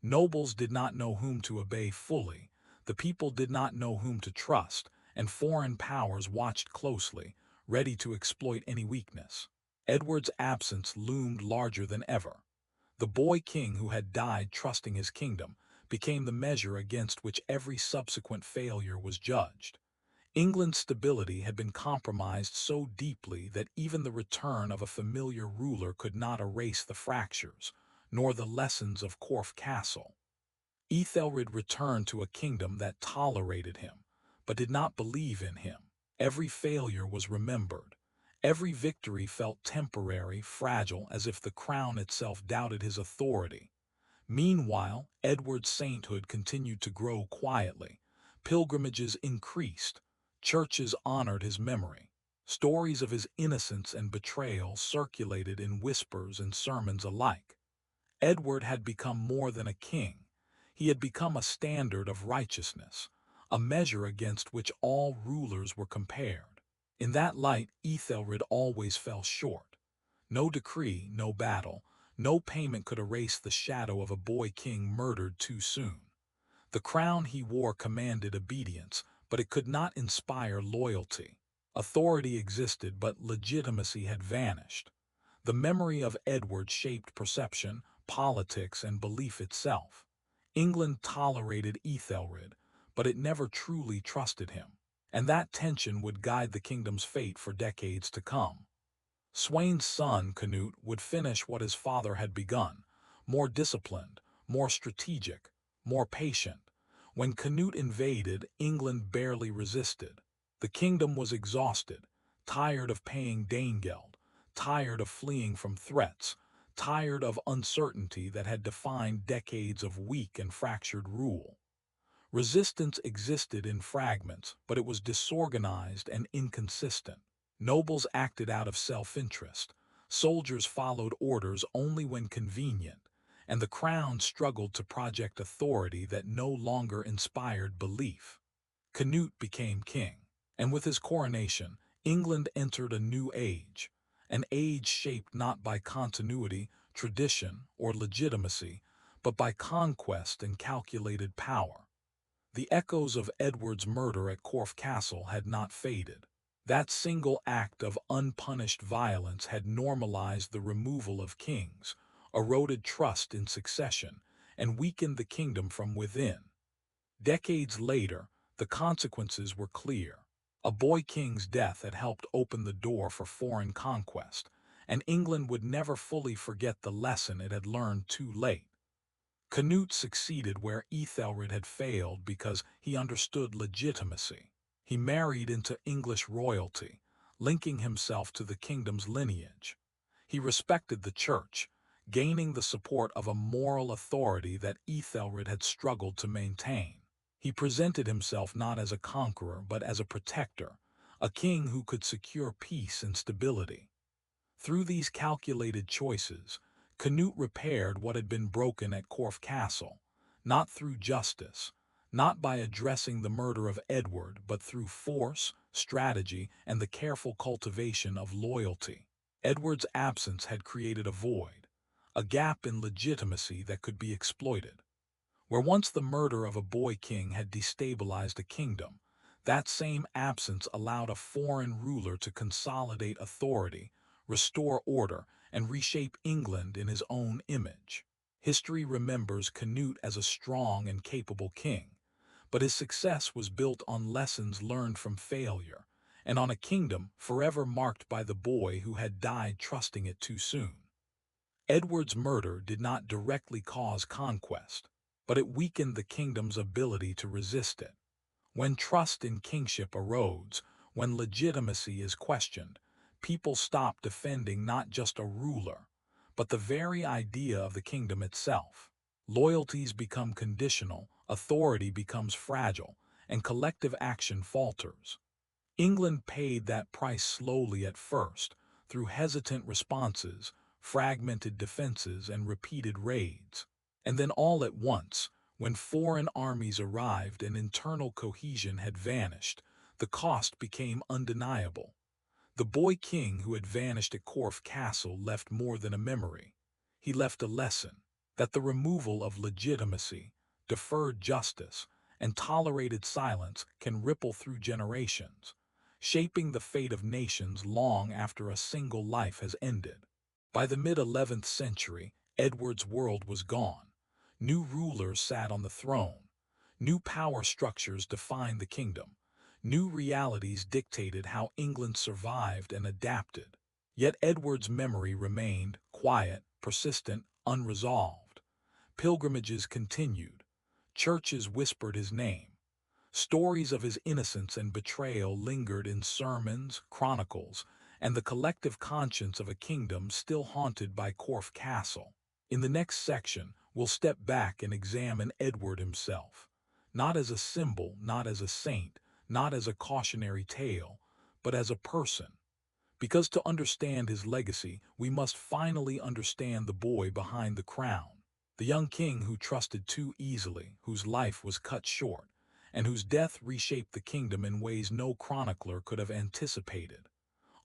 Nobles did not know whom to obey fully, the people did not know whom to trust, and foreign powers watched closely, ready to exploit any weakness. Edward's absence loomed larger than ever. The boy king who had died trusting his kingdom became the measure against which every subsequent failure was judged. England's stability had been compromised so deeply that even the return of a familiar ruler could not erase the fractures, nor the lessons of Corfe Castle. Ethelred returned to a kingdom that tolerated him, but did not believe in him. Every failure was remembered. Every victory felt temporary, fragile, as if the crown itself doubted his authority. Meanwhile, Edward's sainthood continued to grow quietly. Pilgrimages increased. Churches honored his memory. Stories of his innocence and betrayal circulated in whispers and sermons alike. Edward had become more than a king. He had become a standard of righteousness, a measure against which all rulers were compared. In that light, Ethelred always fell short. No decree, no battle, no payment could erase the shadow of a boy king murdered too soon. The crown he wore commanded obedience, but it could not inspire loyalty. Authority existed, but legitimacy had vanished. The memory of Edward shaped perception, politics, and belief itself. England tolerated Ethelred, but it never truly trusted him, and that tension would guide the kingdom's fate for decades to come. Sweyn's son, Canute, would finish what his father had begun, more disciplined, more strategic, more patient. When Canute invaded, England barely resisted. The kingdom was exhausted, tired of paying Danegeld, tired of fleeing from threats, tired of uncertainty that had defined decades of weak and fractured rule. Resistance existed in fragments, but it was disorganized and inconsistent. Nobles acted out of self-interest, soldiers followed orders only when convenient, and the crown struggled to project authority that no longer inspired belief. Canute became king, and with his coronation, England entered a new age, an age shaped not by continuity, tradition, or legitimacy, but by conquest and calculated power. The echoes of Edward's murder at Corfe Castle had not faded. That single act of unpunished violence had normalized the removal of kings, eroded trust in succession, and weakened the kingdom from within. Decades later, The consequences were clear. A boy king's death had helped open the door for foreign conquest, and England would never fully forget the lesson it had learned too late. Canute succeeded where Ethelred had failed because he understood legitimacy. He married into English royalty, linking himself to the kingdom's lineage. He respected the church, gaining the support of a moral authority that Ethelred had struggled to maintain. He presented himself not as a conqueror but as a protector, a king who could secure peace and stability. Through these calculated choices, Canute repaired what had been broken at Corfe Castle, not through justice, not by addressing the murder of Edward, but through force, strategy, and the careful cultivation of loyalty. Edward's absence had created a void, a gap in legitimacy that could be exploited. Where once the murder of a boy king had destabilized a kingdom, that same absence allowed a foreign ruler to consolidate authority, restore order, and reshape England in his own image. History remembers Canute as a strong and capable king, but his success was built on lessons learned from failure, and on a kingdom forever marked by the boy who had died trusting it too soon. Edward's murder did not directly cause conquest, but it weakened the kingdom's ability to resist it. When trust in kingship erodes, when legitimacy is questioned, people stop defending not just a ruler, but the very idea of the kingdom itself. Loyalties become conditional, authority becomes fragile, and collective action falters. England paid that price slowly at first, through hesitant responses, fragmented defenses, and repeated raids. And then all at once, when foreign armies arrived and internal cohesion had vanished, the cost became undeniable. The boy king who had vanished at Corfe Castle left more than a memory. He left a lesson that the removal of legitimacy, deferred justice, and tolerated silence can ripple through generations, shaping the fate of nations long after a single life has ended. By the mid-11th century, Edward's world was gone. New rulers sat on the throne. New power structures defined the kingdom. New realities dictated how England survived and adapted. Yet Edward's memory remained quiet, persistent, unresolved. Pilgrimages continued. Churches whispered his name. Stories of his innocence and betrayal lingered in sermons, chronicles, and the collective conscience of a kingdom still haunted by Corfe Castle. In the next section, we'll step back and examine Edward himself, not as a symbol, not as a saint, not as a cautionary tale, but as a person. Because to understand his legacy, we must finally understand the boy behind the crown, the young king who trusted too easily, whose life was cut short, and whose death reshaped the kingdom in ways no chronicler could have anticipated.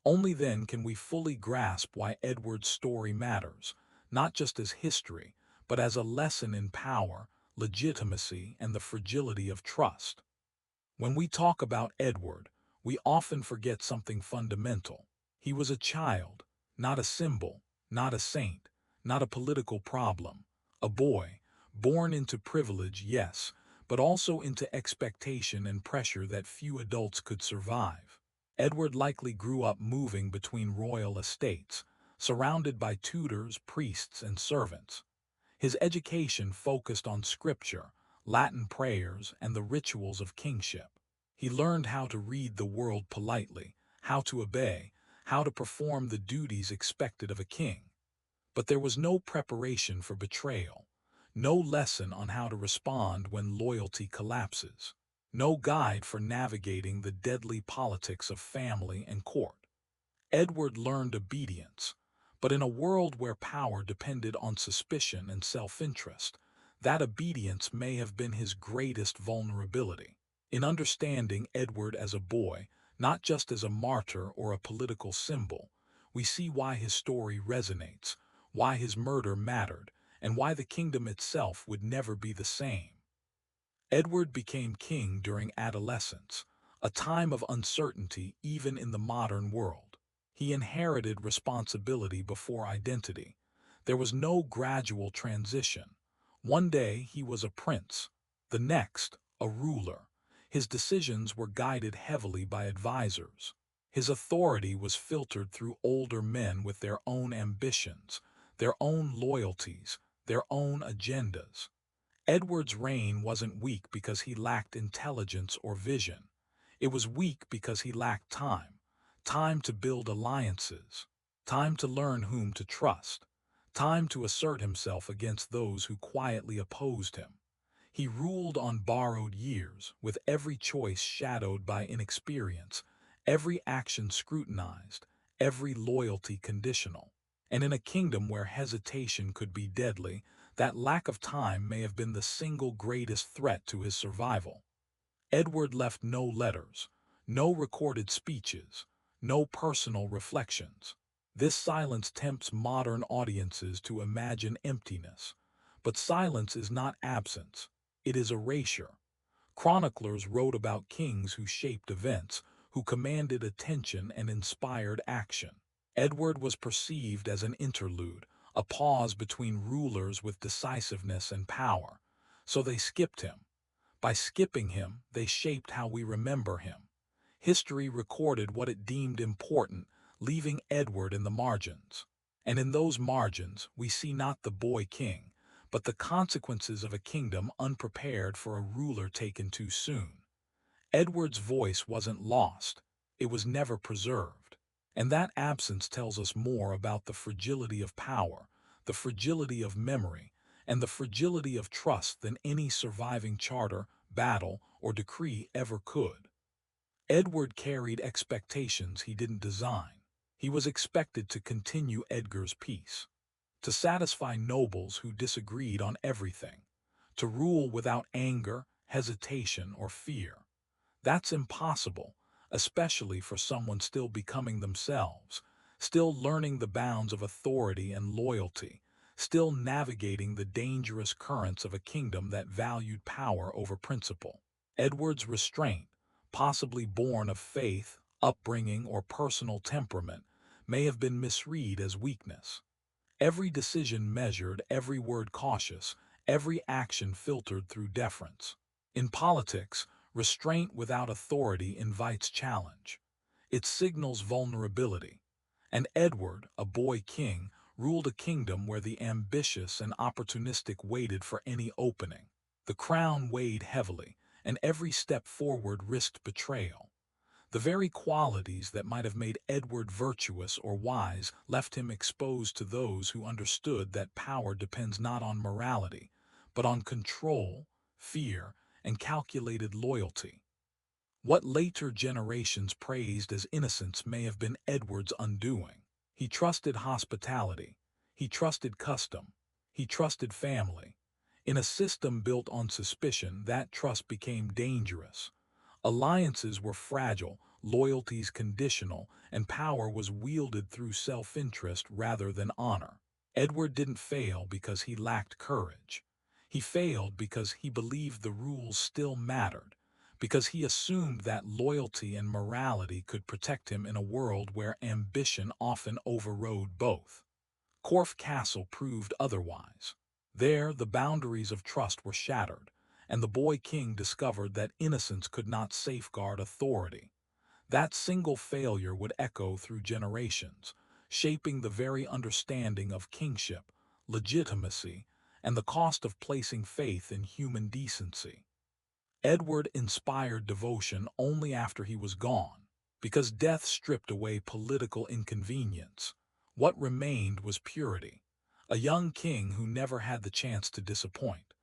Only then can we fully grasp why Edward's story matters, not just as history, but as a lesson in power, legitimacy, and the fragility of trust. When we talk about Edward, we often forget something fundamental. He was a child, not a symbol, not a saint, not a political problem. A boy, born into privilege, yes, but also into expectation and pressure that few adults could survive. Edward likely grew up moving between royal estates, surrounded by tutors, priests, and servants. His education focused on scripture, Latin prayers, and the rituals of kingship. He learned how to read the world politely, how to obey, how to perform the duties expected of a king. But there was no preparation for betrayal, no lesson on how to respond when loyalty collapses, no guide for navigating the deadly politics of family and court. Edward learned obedience, but in a world where power depended on suspicion and self-interest, that obedience may have been his greatest vulnerability. In understanding Edward as a boy, not just as a martyr or a political symbol, we see why his story resonates, why his murder mattered, and why the kingdom itself would never be the same. Edward became king during adolescence, a time of uncertainty even in the modern world. He inherited responsibility before identity. There was no gradual transition. One day he was a prince, the next, a ruler. His decisions were guided heavily by advisors. His authority was filtered through older men with their own ambitions, their own loyalties, their own agendas. Edward's reign wasn't weak because he lacked intelligence or vision. It was weak because he lacked time. Time to build alliances. Time to learn whom to trust. Time to assert himself against those who quietly opposed him. He ruled on borrowed years, with every choice shadowed by inexperience, every action scrutinized, every loyalty conditional. And in a kingdom where hesitation could be deadly, that lack of time may have been the single greatest threat to his survival. Edward left no letters, no recorded speeches, no personal reflections. This silence tempts modern audiences to imagine emptiness. But silence is not absence, it is erasure. Chroniclers wrote about kings who shaped events, who commanded attention and inspired action. Edward was perceived as an interlude, a pause between rulers with decisiveness and power. So they skipped him. By skipping him, they shaped how we remember him. History recorded what it deemed important, leaving Edward in the margins. And in those margins, we see not the boy king, but the consequences of a kingdom unprepared for a ruler taken too soon. Edward's voice wasn't lost, it was never preserved. And that absence tells us more about the fragility of power, the fragility of memory, and the fragility of trust than any surviving charter, battle, or decree ever could. Edward carried expectations he didn't design. He was expected to continue Edgar's peace, to satisfy nobles who disagreed on everything, to rule without anger, hesitation, or fear. That's impossible, especially for someone still becoming themselves, still learning the bounds of authority and loyalty, still navigating the dangerous currents of a kingdom that valued power over principle. Edward's restraint, possibly born of faith, upbringing, or personal temperament, may have been misread as weakness. Every decision measured, every word cautious, every action filtered through deference. In politics, restraint without authority invites challenge. It signals vulnerability. And Edward, a boy king, ruled a kingdom where the ambitious and opportunistic waited for any opening. The crown weighed heavily, and every step forward risked betrayal. The very qualities that might have made Edward virtuous or wise left him exposed to those who understood that power depends not on morality, but on control, fear, and calculated loyalty. What later generations praised as innocence may have been Edward's undoing. He trusted hospitality, he trusted custom, he trusted family. In a system built on suspicion, that trust became dangerous. Alliances were fragile, loyalties conditional, and power was wielded through self-interest rather than honor. Edward didn't fail because he lacked courage. He failed because he believed the rules still mattered, because he assumed that loyalty and morality could protect him in a world where ambition often overrode both. Corfe Castle proved otherwise. There, the boundaries of trust were shattered, and the boy king discovered that innocence could not safeguard authority. That single failure would echo through generations, shaping the very understanding of kingship, legitimacy, and the cost of placing faith in human decency. Edward inspired devotion only after he was gone, because death stripped away political inconvenience. What remained was purity, a young king who never had the chance to disappoint,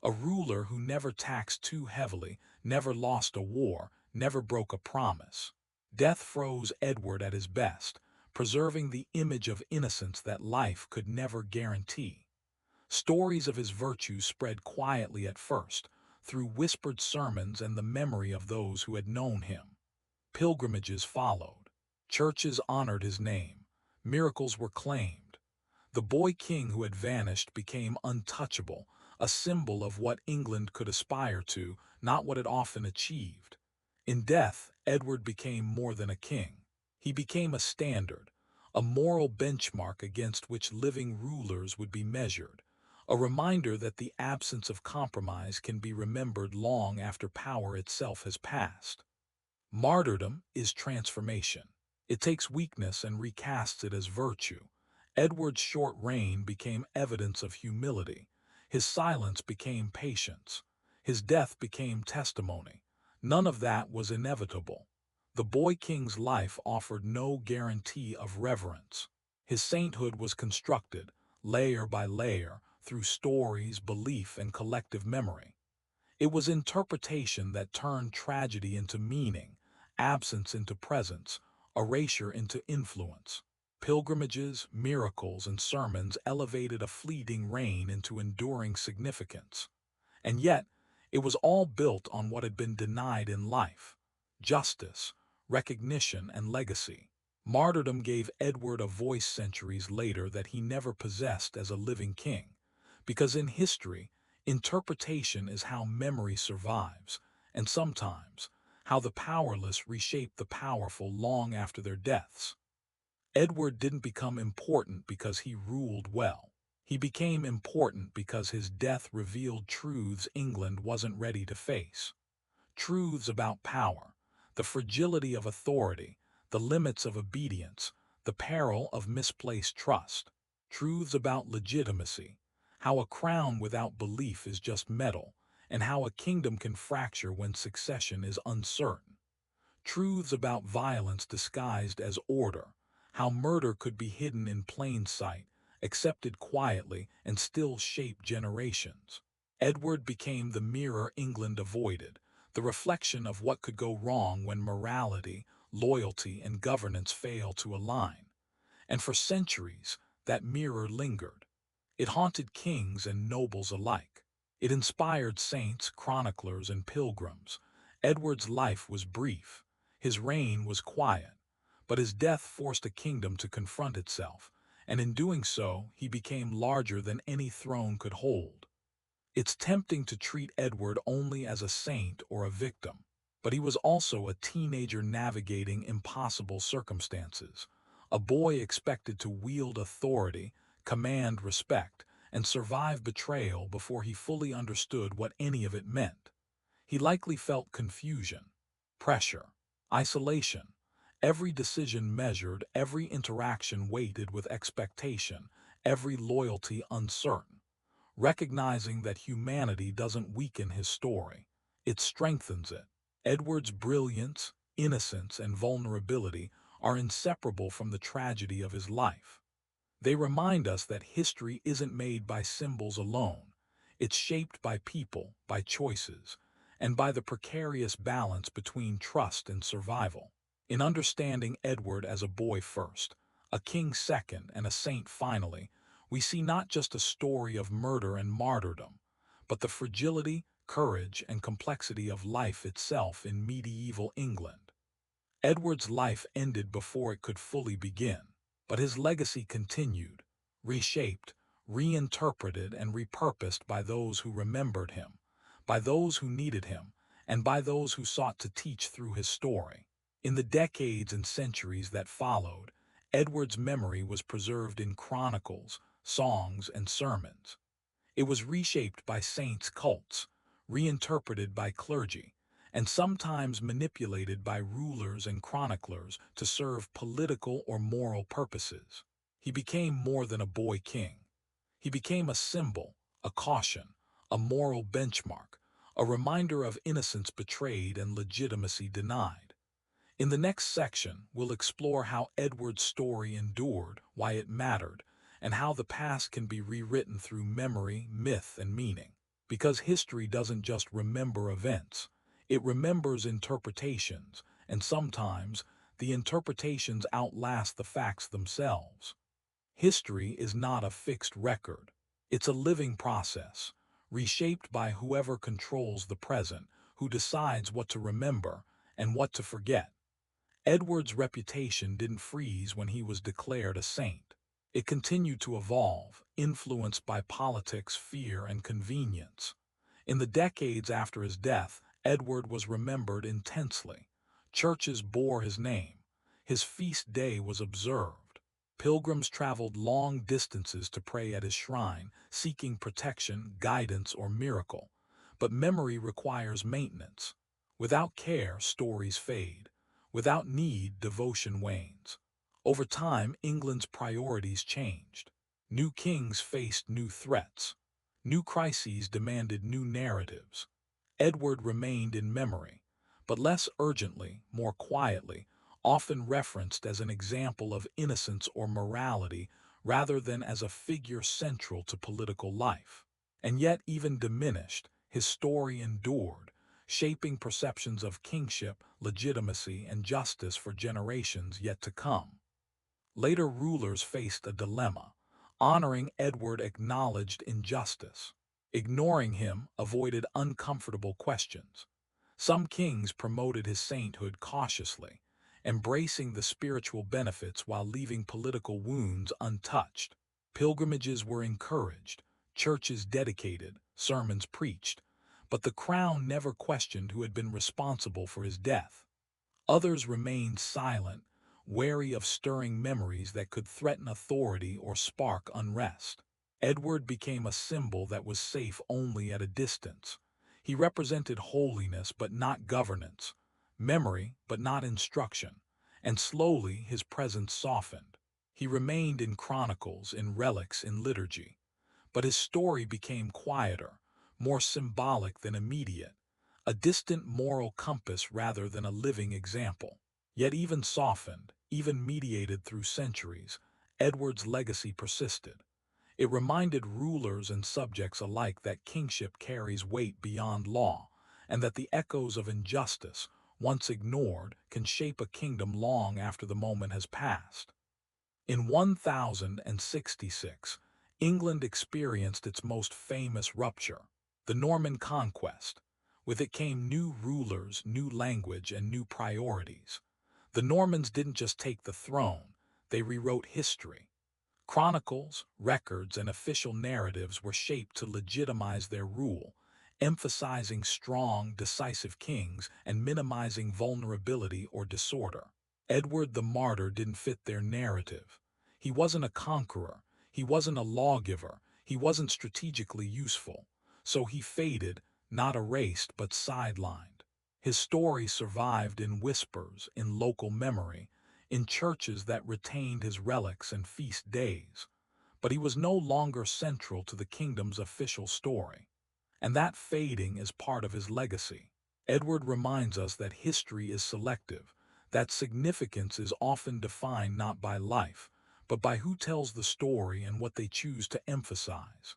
a ruler who never taxed too heavily, never lost a war, never broke a promise. Death froze Edward at his best, preserving the image of innocence that life could never guarantee. Stories of his virtues spread quietly at first, through whispered sermons and the memory of those who had known him. Pilgrimages followed. Churches honored his name. Miracles were claimed. The boy king who had vanished became untouchable, a symbol of what England could aspire to, not what it often achieved. In death, Edward became more than a king. He became a standard, a moral benchmark against which living rulers would be measured, a reminder that the absence of compromise can be remembered long after power itself has passed. Martyrdom is transformation. It takes weakness and recasts it as virtue. Edward's short reign became evidence of humility. His silence became patience. His death became testimony. None of that was inevitable. The boy king's life offered no guarantee of reverence. His sainthood was constructed, layer by layer, through stories, belief, and collective memory. It was interpretation that turned tragedy into meaning, absence into presence, erasure into influence. Pilgrimages, miracles, and sermons elevated a fleeting reign into enduring significance. And yet, it was all built on what had been denied in life: justice, recognition, and legacy. Martyrdom gave Edward a voice centuries later that he never possessed as a living king, because in history, interpretation is how memory survives, and sometimes, how the powerless reshape the powerful long after their deaths. Edward didn't become important because he ruled well. He became important because his death revealed truths England wasn't ready to face. Truths about power, the fragility of authority, the limits of obedience, the peril of misplaced trust. Truths about legitimacy, how a crown without belief is just metal, and how a kingdom can fracture when succession is uncertain. Truths about violence disguised as order, how murder could be hidden in plain sight, accepted quietly, and still shape generations. Edward became the mirror England avoided, the reflection of what could go wrong when morality, loyalty, and governance fail to align. And for centuries, that mirror lingered. It haunted kings and nobles alike. It inspired saints, chroniclers, and pilgrims. Edward's life was brief. His reign was quiet. But his death forced a kingdom to confront itself, and in doing so, he became larger than any throne could hold. It's tempting to treat Edward only as a saint or a victim, but he was also a teenager navigating impossible circumstances, a boy expected to wield authority, command respect, and survive betrayal before he fully understood what any of it meant. He likely felt confusion, pressure, isolation, every decision measured, every interaction weighted with expectation, every loyalty uncertain. Recognizing that humanity doesn't weaken his story, it strengthens it. Edward's brilliance, innocence, and vulnerability are inseparable from the tragedy of his life. They remind us that history isn't made by symbols alone. It's shaped by people, by choices, and by the precarious balance between trust and survival. In understanding Edward as a boy first, a king second, and a saint finally, we see not just a story of murder and martyrdom, but the fragility, courage, and complexity of life itself in medieval England. Edward's life ended before it could fully begin, but his legacy continued, reshaped, reinterpreted, and repurposed by those who remembered him, by those who needed him, and by those who sought to teach through his story. In the decades and centuries that followed, Edward's memory was preserved in chronicles, songs, and sermons. It was reshaped by saints' cults, reinterpreted by clergy, and sometimes manipulated by rulers and chroniclers to serve political or moral purposes. He became more than a boy king. He became a symbol, a caution, a moral benchmark, a reminder of innocence betrayed and legitimacy denied. In the next section, we'll explore how Edward's story endured, why it mattered, and how the past can be rewritten through memory, myth, and meaning. Because history doesn't just remember events, it remembers interpretations, and sometimes the interpretations outlast the facts themselves. History is not a fixed record. It's a living process, reshaped by whoever controls the present, who decides what to remember and what to forget. Edward's reputation didn't freeze when he was declared a saint. It continued to evolve, influenced by politics, fear, and convenience. In the decades after his death, Edward was remembered intensely. Churches bore his name. His feast day was observed. Pilgrims traveled long distances to pray at his shrine, seeking protection, guidance, or miracle. But memory requires maintenance. Without care, stories fade. Without need, devotion wanes. Over time, England's priorities changed. New kings faced new threats. New crises demanded new narratives. Edward remained in memory, but less urgently, more quietly, often referenced as an example of innocence or morality rather than as a figure central to political life. And yet, even diminished, his story endured, shaping perceptions of kingship, legitimacy, and justice for generations yet to come. Later rulers faced a dilemma. Honoring Edward acknowledged injustice. Ignoring him avoided uncomfortable questions. Some kings promoted his sainthood cautiously, embracing the spiritual benefits while leaving political wounds untouched. Pilgrimages were encouraged, churches dedicated, sermons preached, but the crown never questioned who had been responsible for his death. Others remained silent, wary of stirring memories that could threaten authority or spark unrest. Edward became a symbol that was safe only at a distance. He represented holiness but not governance, memory but not instruction, and slowly his presence softened. He remained in chronicles, in relics, in liturgy, but his story became quieter, more symbolic than immediate, a distant moral compass rather than a living example. Yet even softened, even mediated through centuries, Edward's legacy persisted. It reminded rulers and subjects alike that kingship carries weight beyond law, and that the echoes of injustice, once ignored, can shape a kingdom long after the moment has passed. In 1066, England experienced its most famous rupture, the Norman Conquest. With it came new rulers, new language, and new priorities. The Normans didn't just take the throne, they rewrote history. Chronicles, records, and official narratives were shaped to legitimize their rule, emphasizing strong, decisive kings and minimizing vulnerability or disorder. Edward the Martyr didn't fit their narrative. He wasn't a conqueror, he wasn't a lawgiver, he wasn't strategically useful. So he faded, not erased but sidelined. His story survived in whispers, in local memory, in churches that retained his relics and feast days. But he was no longer central to the kingdom's official story. And that fading is part of his legacy. Edward reminds us that history is selective, that significance is often defined not by life, but by who tells the story and what they choose to emphasize.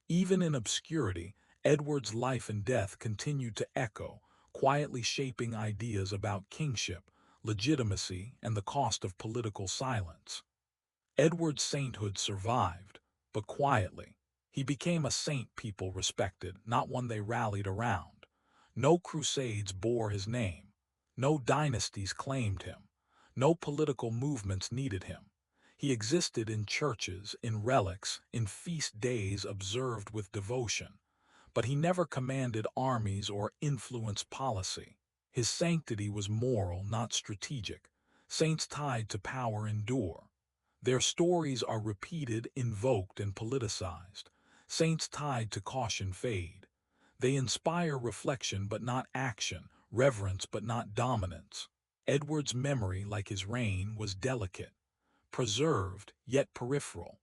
Even in obscurity, Edward's life and death continued to echo, quietly shaping ideas about kingship, legitimacy, and the cost of political silence. Edward's sainthood survived, but quietly. He became a saint people respected, not one they rallied around. No crusades bore his name. No dynasties claimed him. No political movements needed him. He existed in churches, in relics, in feast days observed with devotion. But he never commanded armies or influenced policy. His sanctity was moral, not strategic. Saints tied to power endure. Their stories are repeated, invoked, and politicized. Saints tied to caution fade. They inspire reflection but not action, reverence but not dominance. Edward's memory, like his reign, was delicate, preserved yet peripheral,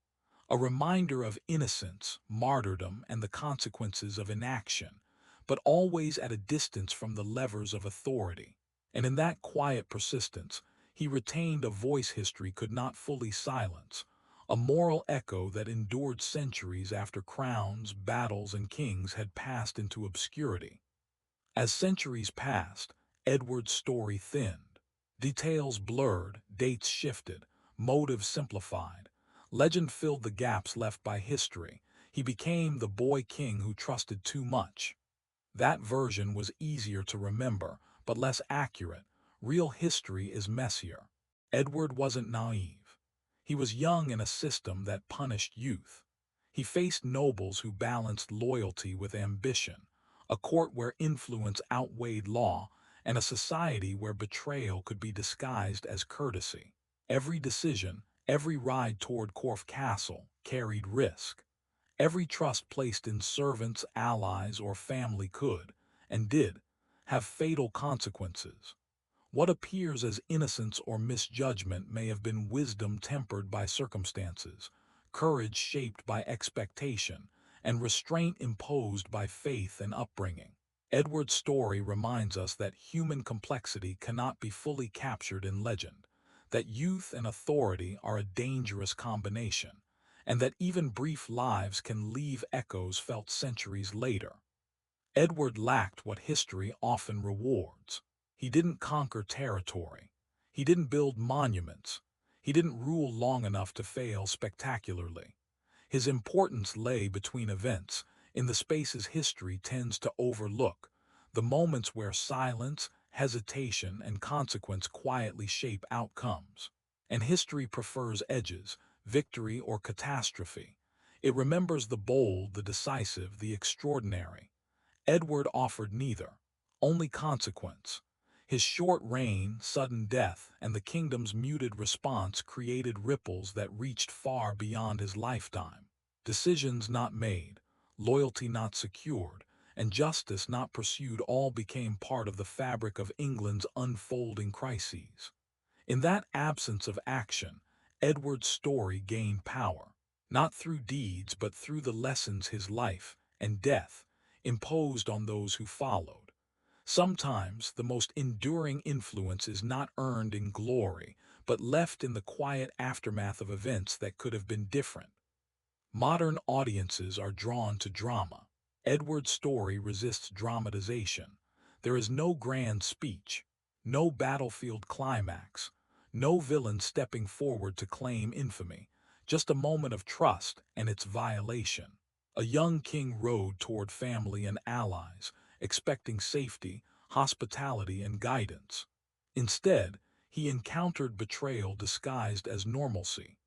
a reminder of innocence, martyrdom, and the consequences of inaction, but always at a distance from the levers of authority. And in that quiet persistence, he retained a voice history could not fully silence, a moral echo that endured centuries after crowns, battles, and kings had passed into obscurity. As centuries passed, Edward's story thinned. Details blurred, dates shifted, motives simplified. Legend filled the gaps left by history. He became the boy king who trusted too much. That version was easier to remember, but less accurate. Real history is messier. Edward wasn't naive. He was young in a system that punished youth. He faced nobles who balanced loyalty with ambition, a court where influence outweighed law, and a society where betrayal could be disguised as courtesy. Every decision, Every ride toward Corfe Castle carried risk. Every trust placed in servants, allies, or family could, and did, have fatal consequences. What appears as innocence or misjudgment may have been wisdom tempered by circumstances, courage shaped by expectation, and restraint imposed by faith and upbringing. Edward's story reminds us that human complexity cannot be fully captured in legend, that youth and authority are a dangerous combination, and that even brief lives can leave echoes felt centuries later. Edward lacked what history often rewards. He didn't conquer territory. He didn't build monuments. He didn't rule long enough to fail spectacularly. His importance lay between events, in the spaces history tends to overlook, the moments where silence, hesitation, and consequence quietly shape outcomes. And history prefers edges, victory or catastrophe. It remembers the bold, the decisive, the extraordinary. Edward offered neither, only consequence. His short reign, sudden death, and the kingdom's muted response created ripples that reached far beyond his lifetime. Decisions not made, loyalty not secured, and justice not pursued all became part of the fabric of England's unfolding crises. In that absence of action, Edward's story gained power, not through deeds but through the lessons his life and death imposed on those who followed. Sometimes the most enduring influence is not earned in glory, but left in the quiet aftermath of events that could have been different. Modern audiences are drawn to drama. Edward's story resists dramatization. There is no grand speech, no battlefield climax, no villain stepping forward to claim infamy, just a moment of trust and its violation. A young king rode toward family and allies, expecting safety, hospitality, and guidance. Instead, he encountered betrayal disguised as normalcy.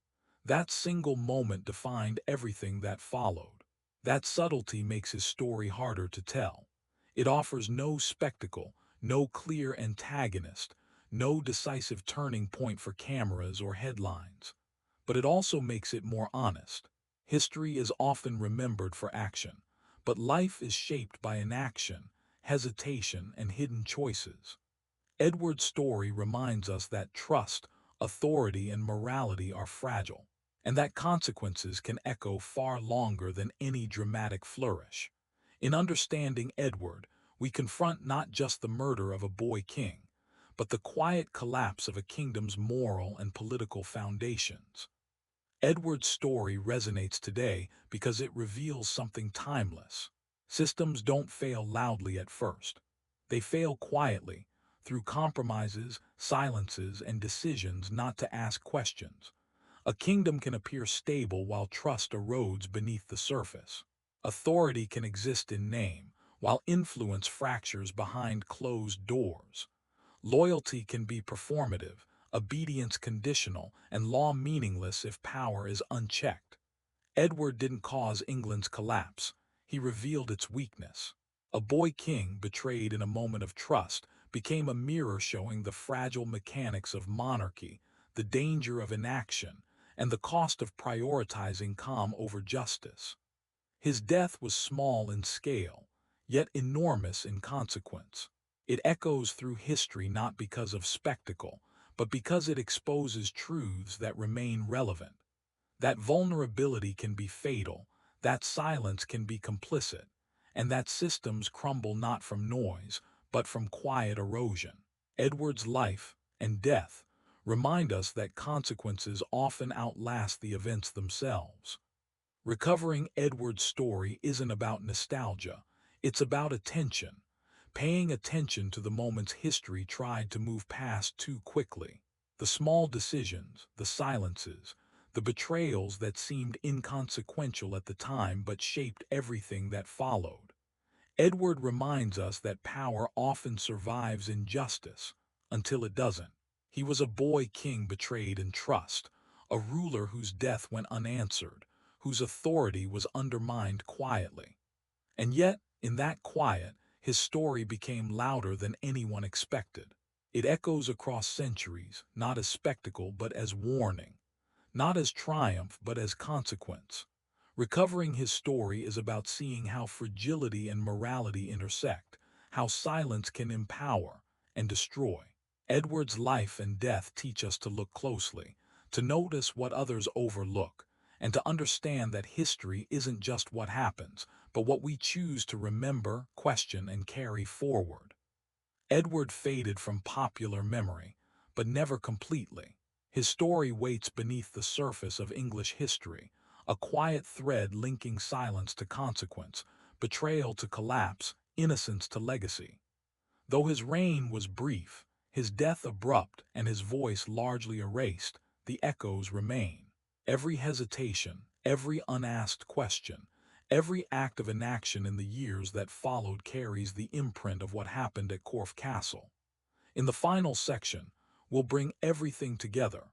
That single moment defined everything that followed. That subtlety makes his story harder to tell. It offers no spectacle, no clear antagonist, no decisive turning point for cameras or headlines. But it also makes it more honest. History is often remembered for action, but life is shaped by inaction, hesitation, and hidden choices. Edward's story reminds us that trust, authority, and morality are fragile, and that consequences can echo far longer than any dramatic flourish. In understanding Edward, we confront not just the murder of a boy king, but the quiet collapse of a kingdom's moral and political foundations. Edward's story resonates today because it reveals something timeless. Systems don't fail loudly at first. They fail quietly, through compromises, silences, and decisions not to ask questions. A kingdom can appear stable while trust erodes beneath the surface. Authority can exist in name, while influence fractures behind closed doors. Loyalty can be performative, obedience conditional, and law meaningless if power is unchecked. Edward didn't cause England's collapse. He revealed its weakness. A boy king betrayed in a moment of trust became a mirror showing the fragile mechanics of monarchy, the danger of inaction, and the cost of prioritizing calm over justice. His death was small in scale, yet enormous in consequence. It echoes through history not because of spectacle, but because it exposes truths that remain relevant. That vulnerability can be fatal, that silence can be complicit, and that systems crumble not from noise, but from quiet erosion. Edward's life and death remind us that consequences often outlast the events themselves. Recovering Edward's story isn't about nostalgia, it's about attention, paying attention to the moments history tried to move past too quickly. The small decisions, the silences, the betrayals that seemed inconsequential at the time but shaped everything that followed. Edward reminds us that power often survives injustice until it doesn't. He was a boy king betrayed in trust, a ruler whose death went unanswered, whose authority was undermined quietly. And yet, in that quiet, his story became louder than anyone expected. It echoes across centuries, not as spectacle but as warning. not as triumph but as consequence. Recovering his story is about seeing how fragility and morality intersect, how silence can empower and destroy. Edward's life and death teach us to look closely, to notice what others overlook, and to understand that history isn't just what happens, but what we choose to remember, question, and carry forward. Edward faded from popular memory, but never completely. His story waits beneath the surface of English history, a quiet thread linking silence to consequence, betrayal to collapse, innocence to legacy. Though his reign was brief, his death abrupt, and his voice largely erased, the echoes remain. Every hesitation, every unasked question, every act of inaction in the years that followed carries the imprint of what happened at Corfe Castle. In the final section, we'll bring everything together,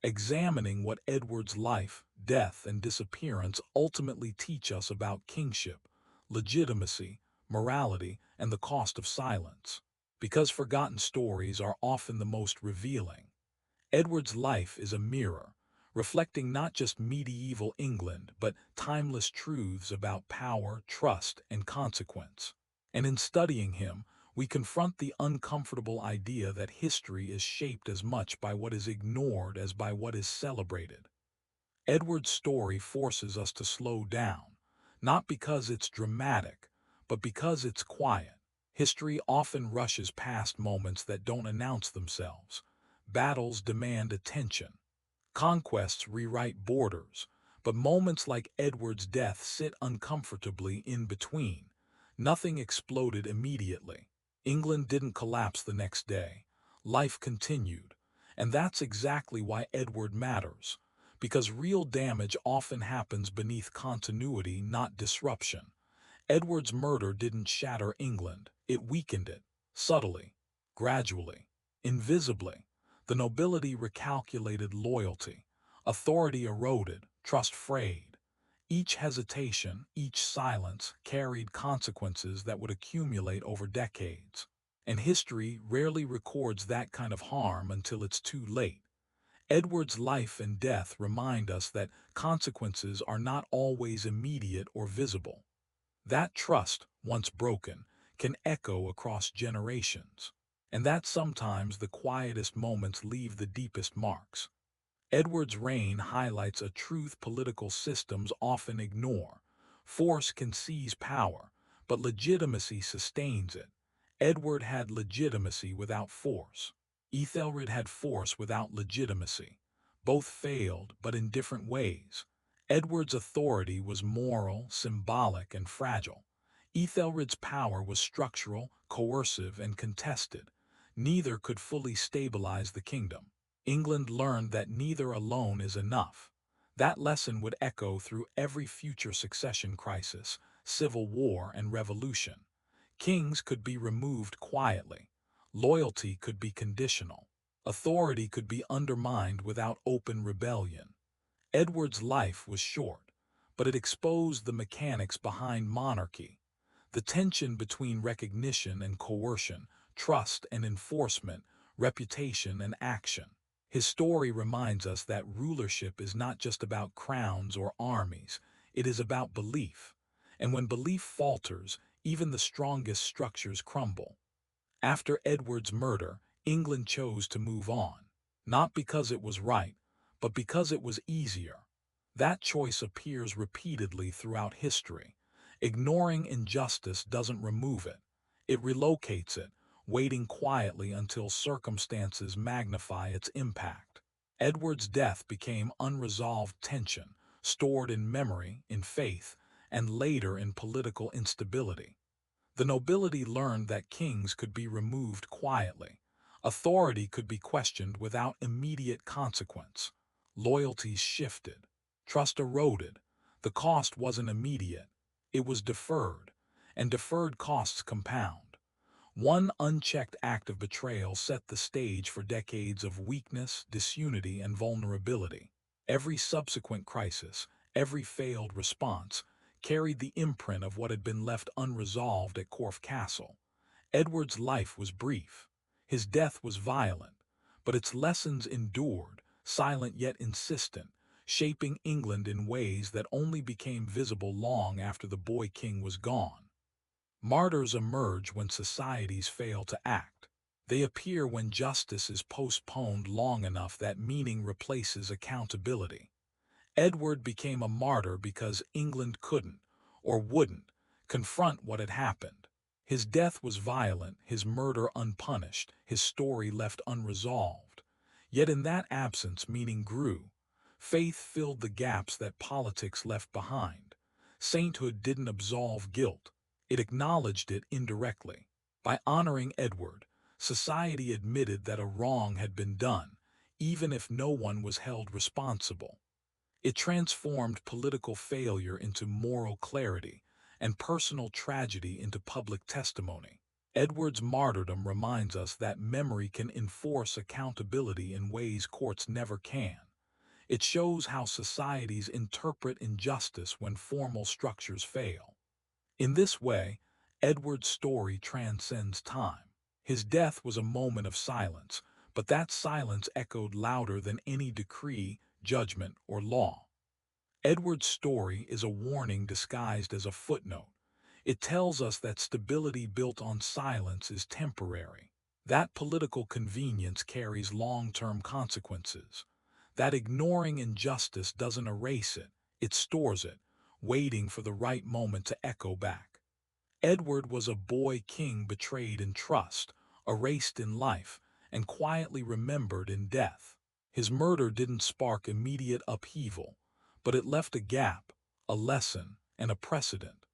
examining what Edward's life, death, and disappearance ultimately teach us about kingship, legitimacy, morality, and the cost of silence. Because forgotten stories are often the most revealing, Edward's life is a mirror, reflecting not just medieval England, but timeless truths about power, trust, and consequence. And in studying him, we confront the uncomfortable idea that history is shaped as much by what is ignored as by what is celebrated. Edward's story forces us to slow down, not because it's dramatic, but because it's quiet. History often rushes past moments that don't announce themselves. Battles demand attention. Conquests rewrite borders, but moments like Edward's death sit uncomfortably in between. Nothing exploded immediately. England didn't collapse the next day. Life continued. And that's exactly why Edward matters, because real damage often happens beneath continuity, not disruption. Edward's murder didn't shatter England, it weakened it, subtly, gradually, invisibly. The nobility recalculated loyalty, authority eroded, trust frayed. Each hesitation, each silence carried consequences that would accumulate over decades. And history rarely records that kind of harm until it's too late. Edward's life and death remind us that consequences are not always immediate or visible. That trust, once broken, can echo across generations, and that sometimes the quietest moments leave the deepest marks. Edward's reign highlights a truth political systems often ignore. Force can seize power, but legitimacy sustains it. Edward had legitimacy without force. Ethelred had force without legitimacy. Both failed, but in different ways. Edward's authority was moral, symbolic, and fragile. Ethelred's power was structural, coercive, and contested. Neither could fully stabilize the kingdom. England learned that neither alone is enough. That lesson would echo through every future succession crisis, civil war, and revolution. Kings could be removed quietly. Loyalty could be conditional. Authority could be undermined without open rebellion. Edward's life was short, but it exposed the mechanics behind monarchy. The tension between recognition and coercion, trust and enforcement, reputation and action. His story reminds us that rulership is not just about crowns or armies, it is about belief. And when belief falters, even the strongest structures crumble. After Edward's murder, England chose to move on, not because it was right, but because it was easier. That choice appears repeatedly throughout history. Ignoring injustice doesn't remove it. It relocates it, waiting quietly until circumstances magnify its impact. Edward's death became unresolved tension, stored in memory, in faith, and later in political instability. The nobility learned that kings could be removed quietly. Authority could be questioned without immediate consequence. Loyalties shifted. Trust eroded. The cost wasn't immediate. It was deferred. And deferred costs compound. One unchecked act of betrayal set the stage for decades of weakness, disunity, and vulnerability. Every subsequent crisis, every failed response, carried the imprint of what had been left unresolved at Corfe Castle. Edward's life was brief. His death was violent, but its lessons endured, silent yet insistent, shaping England in ways that only became visible long after the boy king was gone. Martyrs emerge when societies fail to act. They appear when justice is postponed long enough that meaning replaces accountability. Edward became a martyr because England couldn't, or wouldn't, confront what had happened. His death was violent, his murder unpunished, his story left unresolved. Yet in that absence meaning grew. Faith filled the gaps that politics left behind. Sainthood didn't absolve guilt, it acknowledged it indirectly. By honoring Edward, society admitted that a wrong had been done, even if no one was held responsible. It transformed political failure into moral clarity and personal tragedy into public testimony. Edward's martyrdom reminds us that memory can enforce accountability in ways courts never can. It shows how societies interpret injustice when formal structures fail. In this way, Edward's story transcends time. His death was a moment of silence, but that silence echoed louder than any decree, judgment, or law. Edward's story is a warning disguised as a footnote. It tells us that stability built on silence is temporary, that political convenience carries long-term consequences, that ignoring injustice doesn't erase it, it stores it, waiting for the right moment to echo back. Edward was a boy king betrayed in trust, erased in life, and quietly remembered in death. His murder didn't spark immediate upheaval, but it left a gap, a lesson, and a precedent.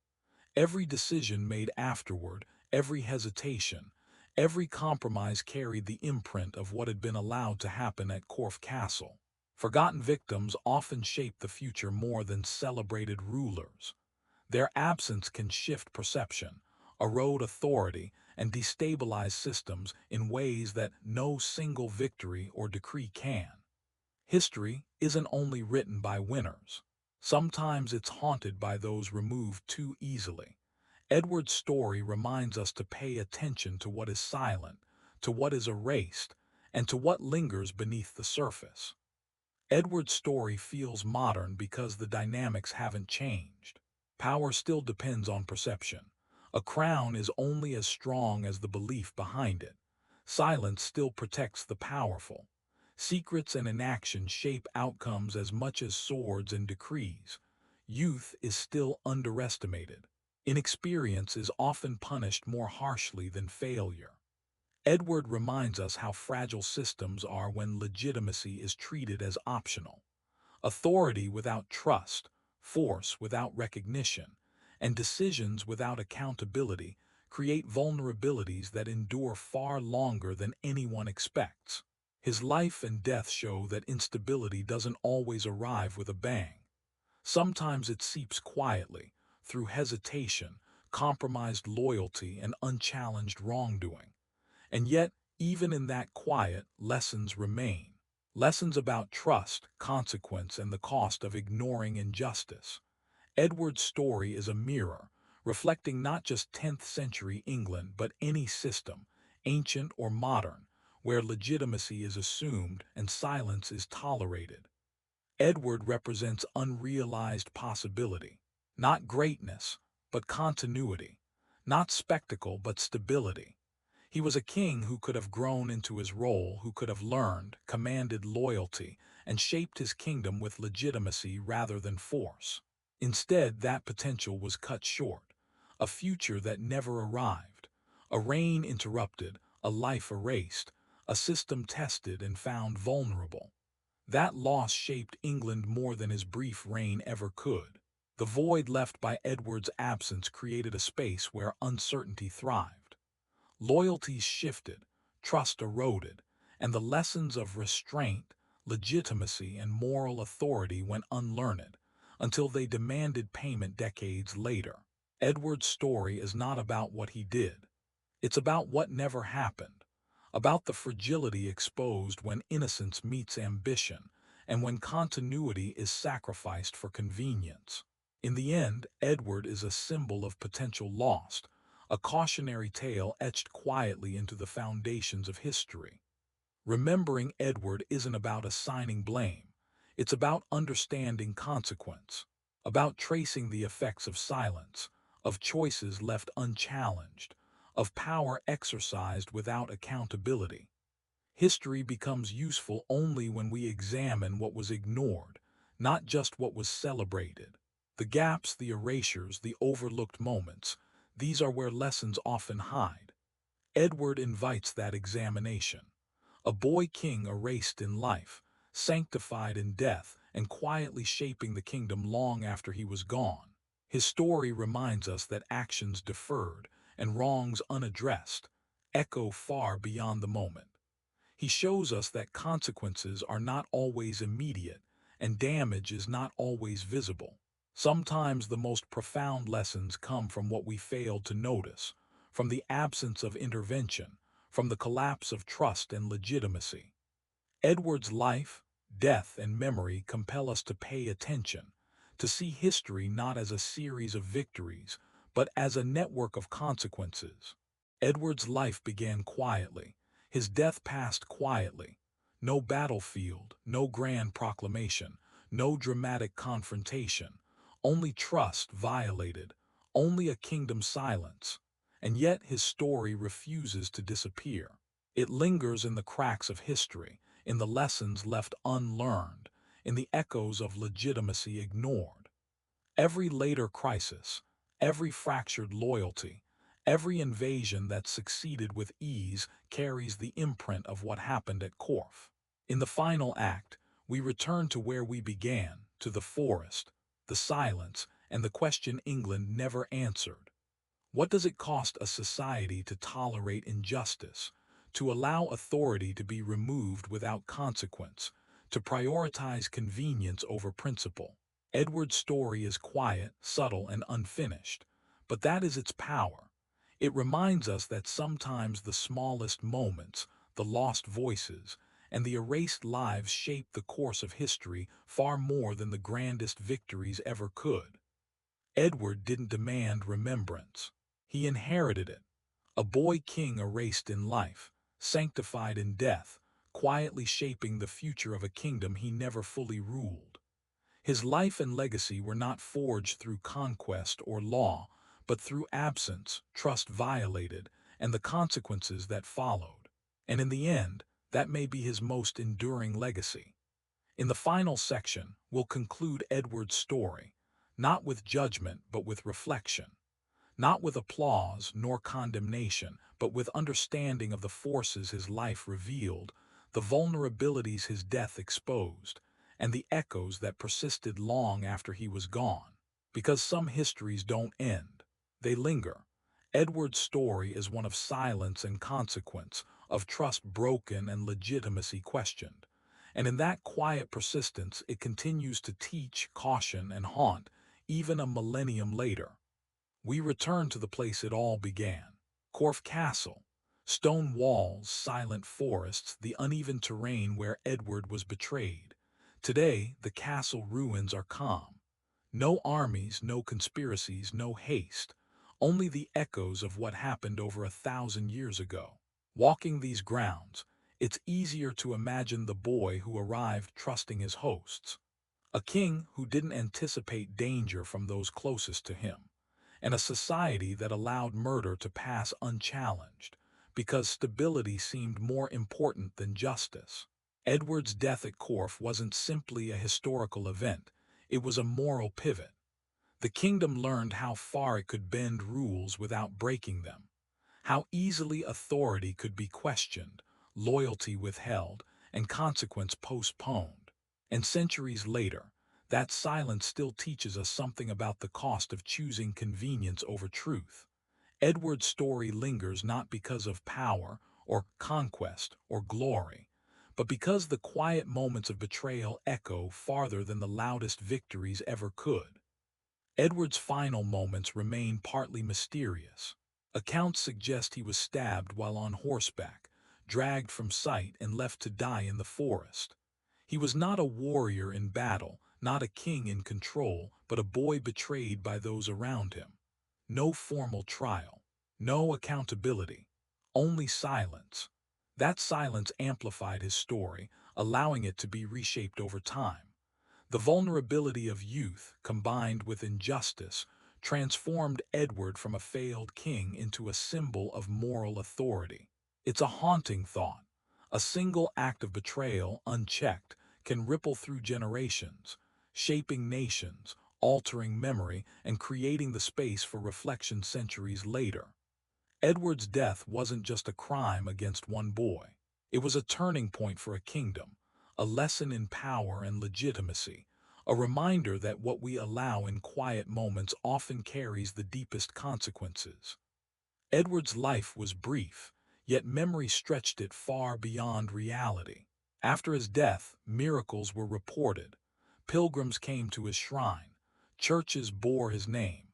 Every decision made afterward, every hesitation, every compromise carried the imprint of what had been allowed to happen at Corfe Castle. Forgotten victims often shape the future more than celebrated rulers. Their absence can shift perception, erode authority, and destabilize systems in ways that no single victory or decree can. History isn't only written by winners. Sometimes it's haunted by those removed too easily. Edward's story reminds us to pay attention to what is silent, to what is erased, and to what lingers beneath the surface. Edward's story feels modern because the dynamics haven't changed. Power still depends on perception. A crown is only as strong as the belief behind it. Silence still protects the powerful. Secrets and inaction shape outcomes as much as swords and decrees. Youth is still underestimated. Inexperience is often punished more harshly than failure. Edward reminds us how fragile systems are when legitimacy is treated as optional. Authority without trust, force without recognition, and decisions without accountability create vulnerabilities that endure far longer than anyone expects. His life and death show that instability doesn't always arrive with a bang. Sometimes it seeps quietly, through hesitation, compromised loyalty, and unchallenged wrongdoing. And yet, even in that quiet, lessons remain. Lessons about trust, consequence, and the cost of ignoring injustice. Edward's story is a mirror, reflecting not just 10th century England but any system, ancient or modern, where legitimacy is assumed and silence is tolerated. Edward represents unrealized possibility, not greatness, but continuity, not spectacle, but stability. He was a king who could have grown into his role, who could have learned, commanded loyalty, and shaped his kingdom with legitimacy rather than force. Instead, that potential was cut short, a future that never arrived, a reign interrupted, a life erased, a system tested and found vulnerable. That loss shaped England more than his brief reign ever could. The void left by Edward's absence created a space where uncertainty thrived. Loyalties shifted, trust eroded, and the lessons of restraint, legitimacy, and moral authority went unlearned, until they demanded payment decades later. Edward's story is not about what he did. It's about what never happened, about the fragility exposed when innocence meets ambition, and when continuity is sacrificed for convenience. In the end, Edward is a symbol of potential lost, a cautionary tale etched quietly into the foundations of history. Remembering Edward isn't about assigning blame. It's about understanding consequence, about tracing the effects of silence, of choices left unchallenged, of power exercised without accountability. History becomes useful only when we examine what was ignored, not just what was celebrated. The gaps, the erasures, the overlooked moments, these are where lessons often hide. Edward invites that examination. A boy king erased in life, sanctified in death, and quietly shaping the kingdom long after he was gone. His story reminds us that actions deferred and wrongs unaddressed echo far beyond the moment. He shows us that consequences are not always immediate and damage is not always visible. Sometimes the most profound lessons come from what we fail to notice, from the absence of intervention, from the collapse of trust and legitimacy. Edward's life, death, and memory compel us to pay attention, to see history not as a series of victories, but as a network of consequences. Edward's life began quietly. His death passed quietly. No battlefield, no grand proclamation, no dramatic confrontation, only trust violated, only a kingdom silence. And yet his story refuses to disappear. It lingers in the cracks of history, in the lessons left unlearned, in the echoes of legitimacy ignored. Every later crisis, every fractured loyalty, every invasion that succeeded with ease carries the imprint of what happened at Corfu. In the final act, we return to where we began, to the forest, the silence, and the question England never answered. What does it cost a society to tolerate injustice, to allow authority to be removed without consequence, to prioritize convenience over principle? Edward's story is quiet, subtle, and unfinished, but that is its power. It reminds us that sometimes the smallest moments, the lost voices, and the erased lives shape the course of history far more than the grandest victories ever could. Edward didn't demand remembrance. He inherited it. A boy king erased in life, sanctified in death, quietly shaping the future of a kingdom he never fully ruled. His life and legacy were not forged through conquest or law, but through absence, trust violated, and the consequences that followed. And in the end, that may be his most enduring legacy. In the final section, we'll conclude Edward's story, not with judgment but with reflection, not with applause nor condemnation, but with understanding of the forces his life revealed, the vulnerabilities his death exposed, and the echoes that persisted long after he was gone. Because some histories don't end, they linger. Edward's story is one of silence and consequence, of trust broken and legitimacy questioned. And in that quiet persistence, it continues to teach, caution, and haunt, even a millennium later. We return to the place it all began. Corfe Castle. Stone walls, silent forests, the uneven terrain where Edward was betrayed. Today, the castle ruins are calm. No armies, no conspiracies, no haste. Only the echoes of what happened over 1,000 years ago. Walking these grounds, it's easier to imagine the boy who arrived trusting his hosts. A king who didn't anticipate danger from those closest to him, and a society that allowed murder to pass unchallenged, because stability seemed more important than justice. Edward's death at Corfu wasn't simply a historical event, it was a moral pivot. The kingdom learned how far it could bend rules without breaking them, how easily authority could be questioned, loyalty withheld, and consequence postponed. And centuries later, that silence still teaches us something about the cost of choosing convenience over truth. Edward's story lingers not because of power or conquest or glory, but because the quiet moments of betrayal echo farther than the loudest victories ever could. Edward's final moments remain partly mysterious. Accounts suggest he was stabbed while on horseback, dragged from sight and left to die in the forest. He was not a warrior in battle, not a king in control, but a boy betrayed by those around him. No formal trial, no accountability, only silence. That silence amplified his story, allowing it to be reshaped over time. The vulnerability of youth, combined with injustice, transformed Edward from a failed king into a symbol of moral authority. It's a haunting thought. A single act of betrayal, unchecked, can ripple through generations, shaping nations, altering memory, and creating the space for reflection centuries later. Edward's death wasn't just a crime against one boy. It was a turning point for a kingdom, a lesson in power and legitimacy, a reminder that what we allow in quiet moments often carries the deepest consequences. Edward's life was brief, yet memory stretched it far beyond reality. After his death, miracles were reported. Pilgrims came to his shrine. Churches bore his name.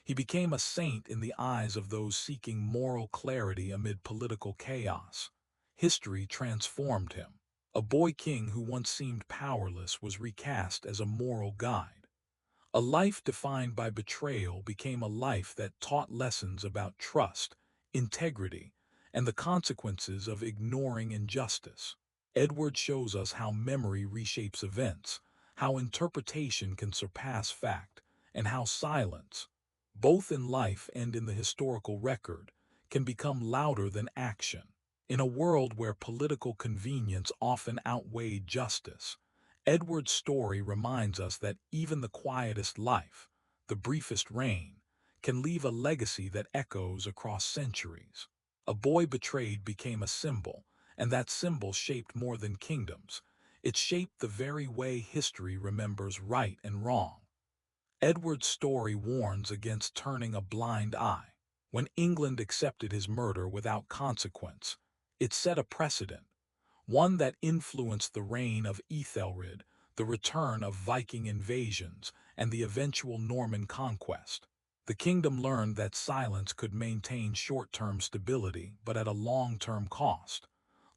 He became a saint in the eyes of those seeking moral clarity amid political chaos. History transformed him. A boy king who once seemed powerless was recast as a moral guide. A life defined by betrayal became a life that taught lessons about trust, integrity, and the consequences of ignoring injustice. Edward shows us how memory reshapes events, how interpretation can surpass fact, and how silence, both in life and in the historical record, can become louder than action. In a world where political convenience often outweighed justice, Edward's story reminds us that even the quietest life, the briefest reign, can leave a legacy that echoes across centuries. A boy betrayed became a symbol, and that symbol shaped more than kingdoms. It shaped the very way history remembers right and wrong. Edward's story warns against turning a blind eye. When England accepted his murder without consequence, it set a precedent, one that influenced the reign of Ethelred, the return of Viking invasions, and the eventual Norman conquest. The kingdom learned that silence could maintain short-term stability, but at a long-term cost.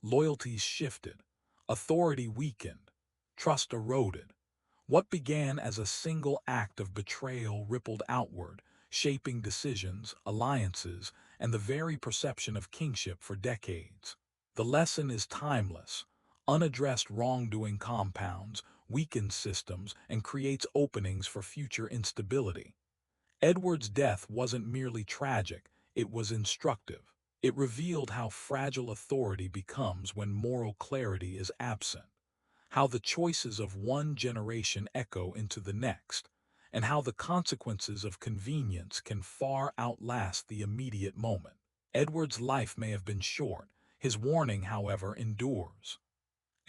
Loyalties shifted, authority weakened, trust eroded. What began as a single act of betrayal rippled outward, shaping decisions, alliances, and the very perception of kingship for decades. The lesson is timeless. Unaddressed wrongdoing compounds, weakens systems, and creates openings for future instability. Edward's death wasn't merely tragic, it was instructive. It revealed how fragile authority becomes when moral clarity is absent, how the choices of one generation echo into the next, and how the consequences of convenience can far outlast the immediate moment. Edward's life may have been short, his warning, however, endures.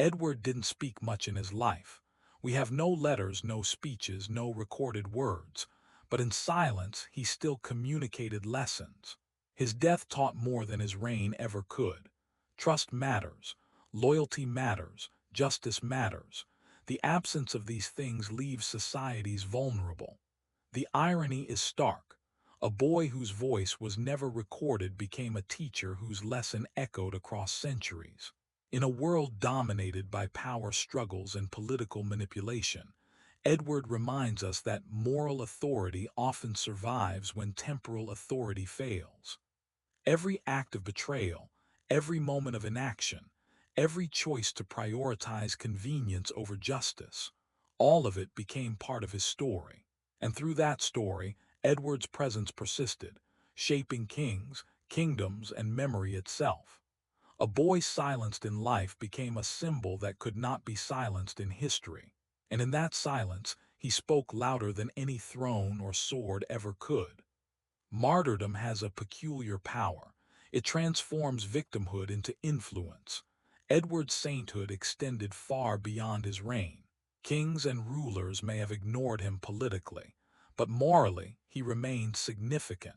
Edward didn't speak much in his life. We have no letters, no speeches, no recorded words, but in silence he still communicated lessons. His death taught more than his reign ever could. Trust matters, loyalty matters, justice matters. The absence of these things leaves societies vulnerable. The irony is stark. A boy whose voice was never recorded became a teacher whose lesson echoed across centuries. In a world dominated by power struggles and political manipulation, Edward reminds us that moral authority often survives when temporal authority fails. Every act of betrayal, every moment of inaction, every choice to prioritize convenience over justice, all of it became part of his story. And through that story, Edward's presence persisted, shaping kings, kingdoms, and memory itself. A boy silenced in life became a symbol that could not be silenced in history. And in that silence, he spoke louder than any throne or sword ever could. Martyrdom has a peculiar power. It transforms victimhood into influence. Edward's sainthood extended far beyond his reign. Kings and rulers may have ignored him politically, but morally he remained significant.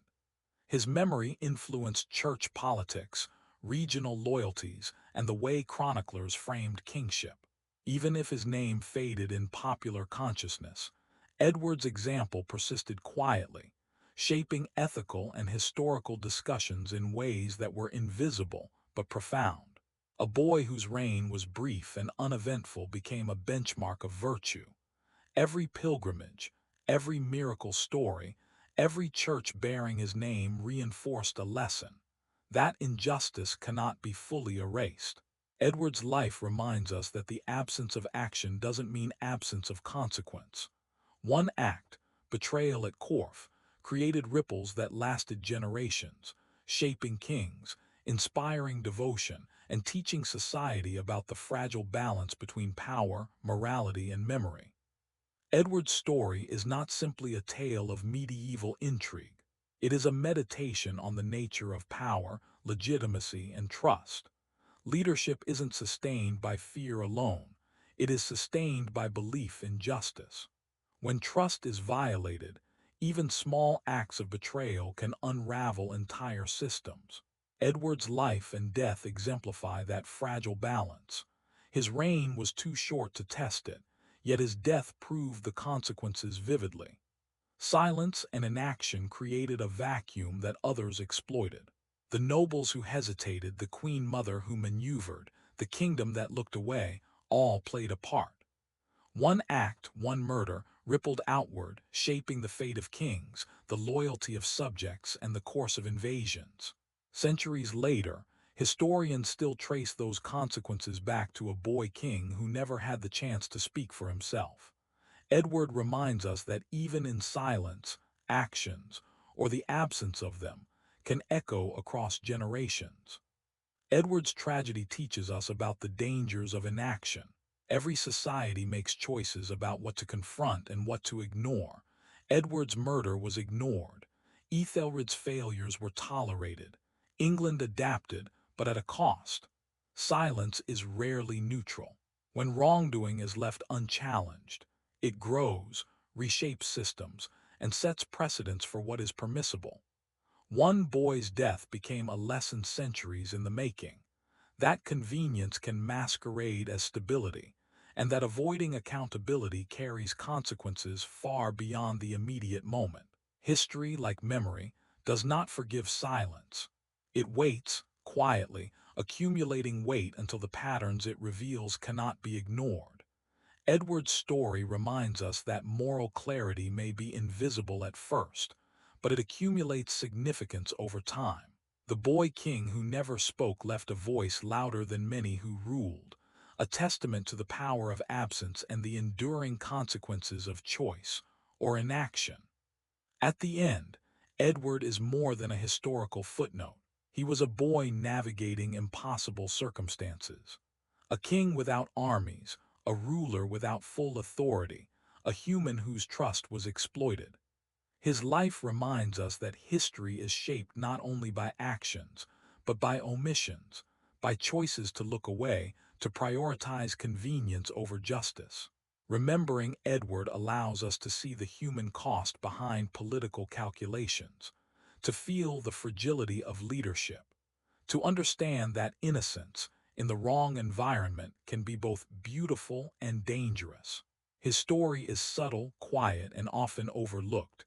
His memory influenced church politics, regional loyalties, and the way chroniclers framed kingship. Even if his name faded in popular consciousness, Edward's example persisted quietly, shaping ethical and historical discussions in ways that were invisible but profound. A boy whose reign was brief and uneventful became a benchmark of virtue. Every pilgrimage, every miracle story, every church bearing his name reinforced a lesson. That injustice cannot be fully erased. Edward's life reminds us that the absence of action doesn't mean absence of consequence. One act, betrayal at Corfe, created ripples that lasted generations, shaping kings, inspiring devotion, and teaching society about the fragile balance between power, morality, and memory. Edward's story is not simply a tale of medieval intrigue. It is a meditation on the nature of power, legitimacy, and trust. Leadership isn't sustained by fear alone. It is sustained by belief in justice. When trust is violated, even small acts of betrayal can unravel entire systems. Edward's life and death exemplify that fragile balance. His reign was too short to test it, yet his death proved the consequences vividly. Silence and inaction created a vacuum that others exploited. The nobles who hesitated, the queen mother who maneuvered, the kingdom that looked away, all played a part. One act, one murder, rippled outward, shaping the fate of kings, the loyalty of subjects, and the course of invasions. Centuries later, historians still trace those consequences back to a boy king who never had the chance to speak for himself. Edward reminds us that even in silence, actions, or the absence of them, can echo across generations. Edward's tragedy teaches us about the dangers of inaction. Every society makes choices about what to confront and what to ignore. Edward's murder was ignored. Ethelred's failures were tolerated. England adapted, but at a cost. Silence is rarely neutral. When wrongdoing is left unchallenged, it grows, reshapes systems, and sets precedents for what is permissible. One boy's death became a lesson centuries in the making. That convenience can masquerade as stability, and that avoiding accountability carries consequences far beyond the immediate moment. History, like memory, does not forgive silence. It waits, quietly, accumulating weight until the patterns it reveals cannot be ignored. Edward's story reminds us that moral clarity may be invisible at first, but it accumulates significance over time. The boy king who never spoke left a voice louder than many who ruled, a testament to the power of absence and the enduring consequences of choice or inaction. At the end, Edward is more than a historical footnote. He was a boy navigating impossible circumstances. A king without armies, a ruler without full authority, a human whose trust was exploited. His life reminds us that history is shaped not only by actions, but by omissions, by choices to look away, to prioritize convenience over justice. Remembering Edward allows us to see the human cost behind political calculations, to feel the fragility of leadership, to understand that innocence in the wrong environment can be both beautiful and dangerous. His story is subtle, quiet, and often overlooked,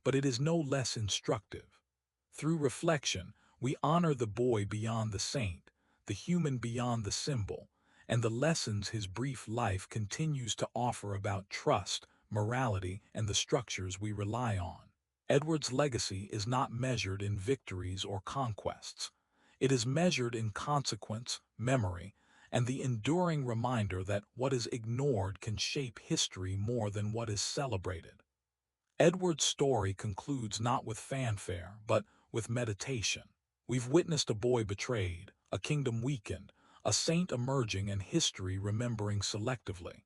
but it is no less instructive. Through reflection, we honor the boy beyond the saint, the human beyond the symbol, and the lessons his brief life continues to offer about trust, morality, and the structures we rely on. Edward's legacy is not measured in victories or conquests. It is measured in consequence, memory, and the enduring reminder that what is ignored can shape history more than what is celebrated. Edward's story concludes not with fanfare, but with meditation. We've witnessed a boy betrayed, a kingdom weakened, a saint emerging, and history remembering selectively.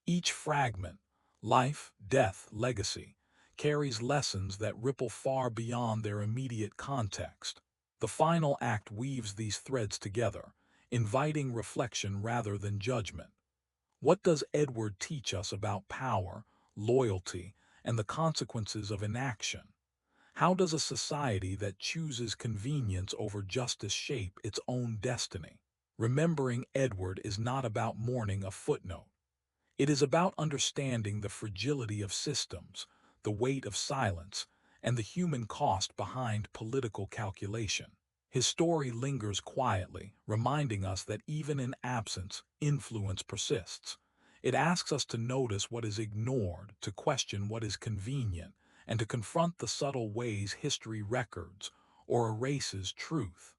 Each fragment, life, death, legacy, carries lessons that ripple far beyond their immediate context. The final act weaves these threads together, inviting reflection rather than judgment. What does Edward teach us about power, loyalty, and the consequences of inaction? How does a society that chooses convenience over justice shape its own destiny? Remembering Edward is not about mourning a footnote. It is about understanding the fragility of systems, the weight of silence, and the human cost behind political calculation. His story lingers quietly, reminding us that even in absence, influence persists. It asks us to notice what is ignored, to question what is convenient, and to confront the subtle ways history records or erases truth.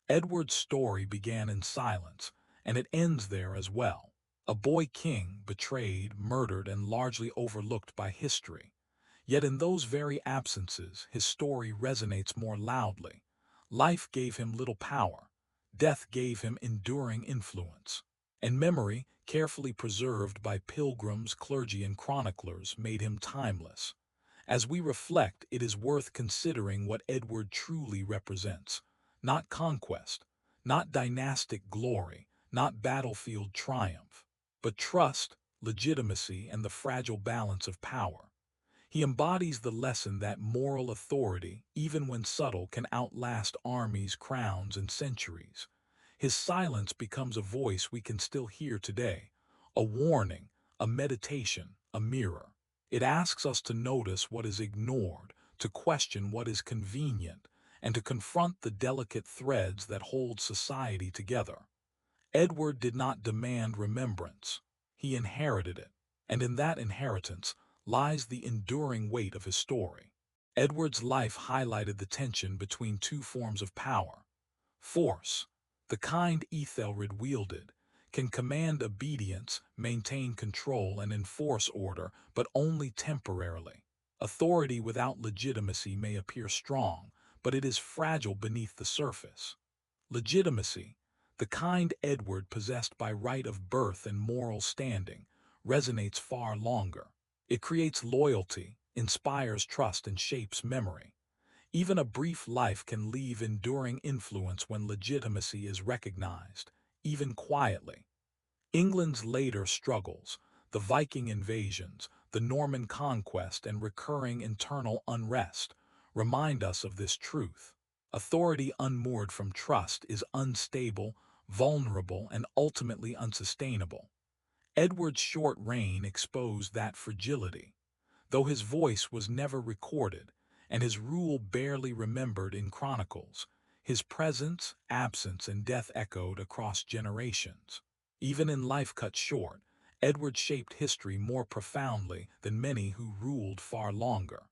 Edward's story began in silence, and it ends there as well. A boy king, betrayed, murdered, and largely overlooked by history. Yet in those very absences, his story resonates more loudly. Life gave him little power. Death gave him enduring influence. And memory, carefully preserved by pilgrims, clergy, and chroniclers, made him timeless. As we reflect, it is worth considering what Edward truly represents. Not conquest, not dynastic glory, not battlefield triumph, but trust, legitimacy, and the fragile balance of power. He embodies the lesson that moral authority, even when subtle, can outlast armies, crowns, and centuries. His silence becomes a voice we can still hear today, a warning, a meditation, a mirror. It asks us to notice what is ignored, to question what is convenient, and to confront the delicate threads that hold society together. Edward did not demand remembrance. He inherited it, and in that inheritance lies the enduring weight of his story. Edward's life highlighted the tension between two forms of power. Force, the kind Ethelred wielded, can command obedience, maintain control, and enforce order, but only temporarily. Authority without legitimacy may appear strong, but it is fragile beneath the surface. Legitimacy, the kind Edward possessed by right of birth and moral standing, resonates far longer. It creates loyalty, inspires trust, and shapes memory. Even a brief life can leave enduring influence when legitimacy is recognized, even quietly. England's later struggles, the Viking invasions, the Norman conquest, and recurring internal unrest remind us of this truth. Authority unmoored from trust is unstable, vulnerable, and ultimately unsustainable. Edward's short reign exposed that fragility. Though his voice was never recorded, and his rule barely remembered in chronicles, his presence, absence, and death echoed across generations. Even in life cut short, Edward shaped history more profoundly than many who ruled far longer.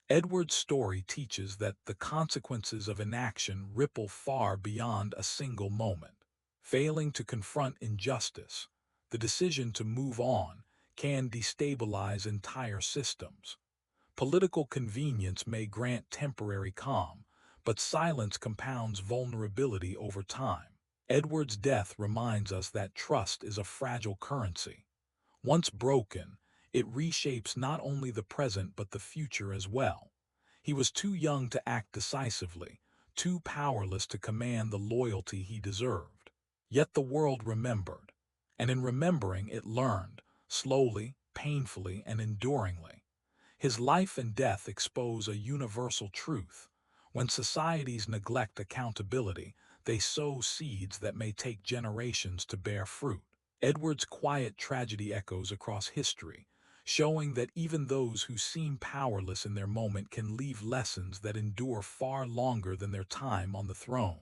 Edward's story teaches that the consequences of inaction ripple far beyond a single moment. Failing to confront injustice, the decision to move on, can destabilize entire systems. Political convenience may grant temporary calm, but silence compounds vulnerability over time. Edward's death reminds us that trust is a fragile currency. Once broken, it reshapes not only the present but the future as well. He was too young to act decisively, too powerless to command the loyalty he deserved. Yet the world remembered, and in remembering it learned, slowly, painfully, and enduringly. His life and death expose a universal truth. When societies neglect accountability, they sow seeds that may take generations to bear fruit. Edward's quiet tragedy echoes across history, showing that even those who seem powerless in their moment can leave lessons that endure far longer than their time on the throne.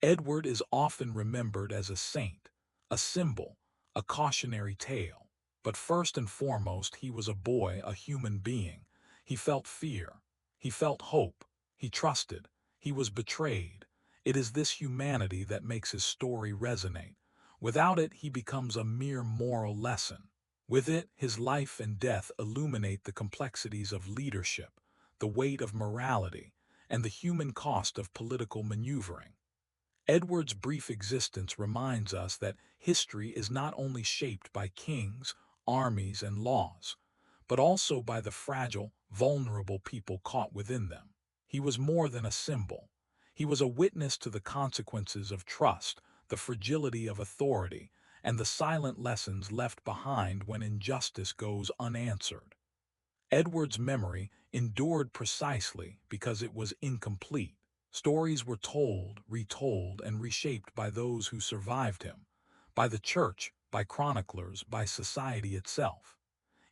Edward is often remembered as a saint, a symbol, a cautionary tale. But first and foremost, he was a boy, a human being. He felt fear. He felt hope. He trusted. He was betrayed. It is this humanity that makes his story resonate. Without it, he becomes a mere moral lesson. With it, his life and death illuminate the complexities of leadership, the weight of morality, and the human cost of political maneuvering. Edward's brief existence reminds us that history is not only shaped by kings, armies, and laws, but also by the fragile, vulnerable people caught within them. He was more than a symbol. He was a witness to the consequences of trust, the fragility of authority, and the silent lessons left behind when injustice goes unanswered. Edward's memory endured precisely because it was incomplete. Stories were told, retold, and reshaped by those who survived him, by the church, by chroniclers, by society itself.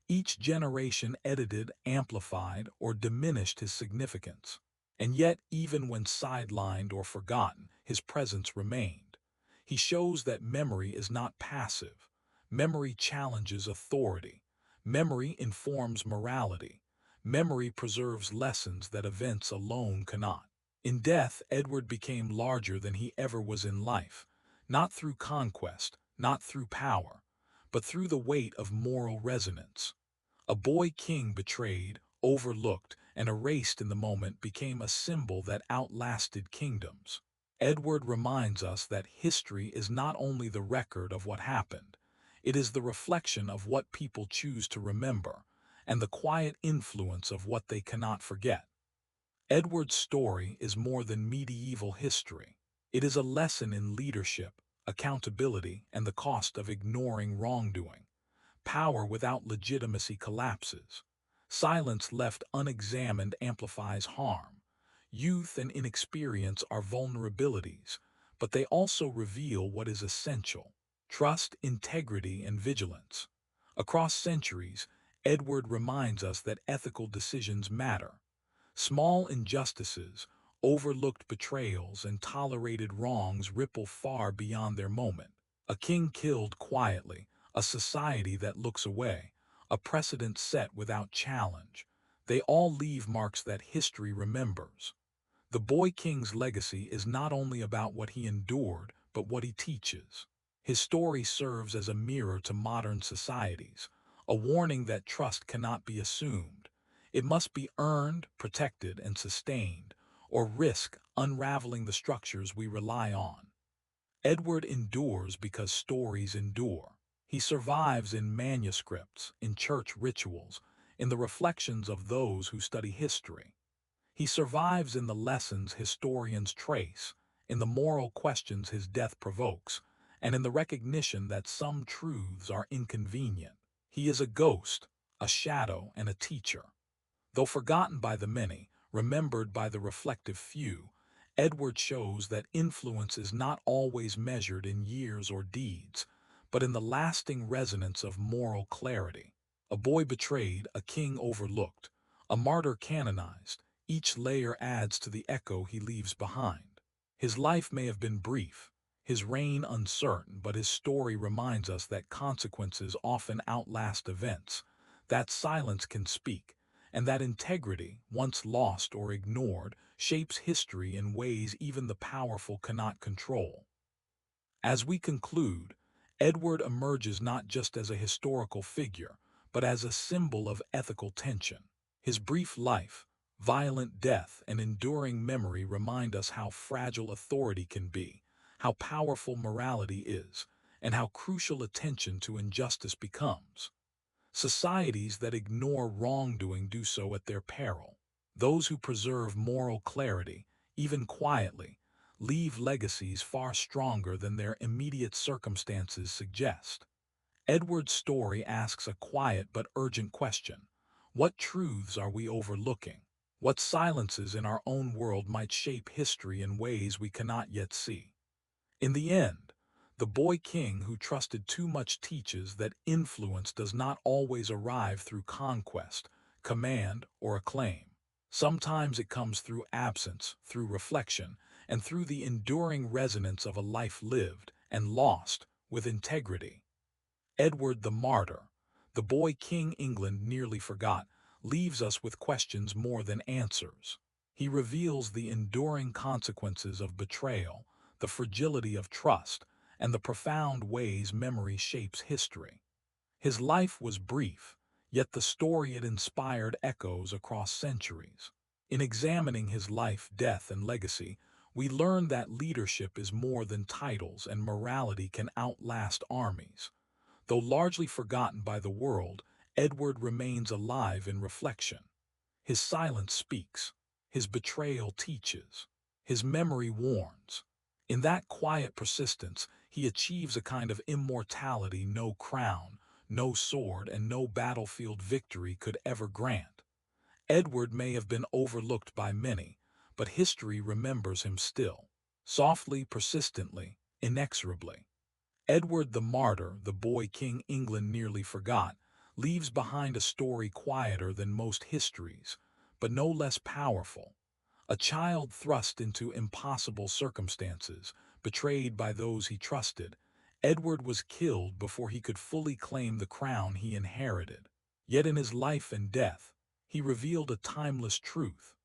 Each generation edited, amplified, or diminished his significance. And yet, even when sidelined or forgotten, his presence remained. He shows that memory is not passive. Memory challenges authority. Memory informs morality. Memory preserves lessons that events alone cannot. In death, Edward became larger than he ever was in life, not through conquest, not through power, but through the weight of moral resonance. A boy king betrayed, overlooked, and erased in the moment became a symbol that outlasted kingdoms. Edward reminds us that history is not only the record of what happened, it is the reflection of what people choose to remember, and the quiet influence of what they cannot forget. Edward's story is more than medieval history. It is a lesson in leadership, accountability, and the cost of ignoring wrongdoing. Power without legitimacy collapses. Silence left unexamined amplifies harm. Youth and inexperience are vulnerabilities, but they also reveal what is essential: trust, integrity, and vigilance. Across centuries, Edward reminds us that ethical decisions matter. Small injustices, overlooked betrayals, and tolerated wrongs ripple far beyond their moment. A king killed quietly, a society that looks away, a precedent set without challenge. They all leave marks that history remembers. The boy king's legacy is not only about what he endured, but what he teaches. His story serves as a mirror to modern societies, a warning that trust cannot be assumed. It must be earned, protected, and sustained, or risk unraveling the structures we rely on. Edward endures because stories endure. He survives in manuscripts, in church rituals, in the reflections of those who study history. He survives in the lessons historians trace, in the moral questions his death provokes, and in the recognition that some truths are inconvenient. He is a ghost, a shadow, and a teacher. Though forgotten by the many, remembered by the reflective few, Edward shows that influence is not always measured in years or deeds, but in the lasting resonance of moral clarity. A boy betrayed, a king overlooked, a martyr canonized, each layer adds to the echo he leaves behind. His life may have been brief, his reign uncertain, but his story reminds us that consequences often outlast events, that silence can speak, and that integrity, once lost or ignored, shapes history in ways even the powerful cannot control. As we conclude, Edward emerges not just as a historical figure, but as a symbol of ethical tension. His brief life, violent death, and enduring memory remind us how fragile authority can be, how powerful morality is, and how crucial attention to injustice becomes. Societies that ignore wrongdoing do so at their peril. Those who preserve moral clarity, even quietly, leave legacies far stronger than their immediate circumstances suggest. Edward's story asks a quiet but urgent question. What truths are we overlooking? What silences in our own world might shape history in ways we cannot yet see? In the end, the boy king who trusted too much teaches that influence does not always arrive through conquest, command, or acclaim. Sometimes it comes through absence, through reflection, and through the enduring resonance of a life lived and lost with integrity. Edward the Martyr, the boy king England nearly forgot, leaves us with questions more than answers. He reveals the enduring consequences of betrayal, the fragility of trust, and the profound ways memory shapes history. His life was brief, yet the story it inspired echoes across centuries. In examining his life, death, and legacy, we learn that leadership is more than titles and morality can outlast armies. Though largely forgotten by the world, Edward remains alive in reflection. His silence speaks, his betrayal teaches, his memory warns. In that quiet persistence, he achieves a kind of immortality no crown, no sword, and no battlefield victory could ever grant. Edward may have been overlooked by many, but history remembers him still, softly, persistently, inexorably. Edward the Martyr, the boy king England nearly forgot, leaves behind a story quieter than most histories, but no less powerful. A child thrust into impossible circumstances, betrayed by those he trusted, Edward was killed before he could fully claim the crown he inherited. Yet in his life and death, he revealed a timeless truth.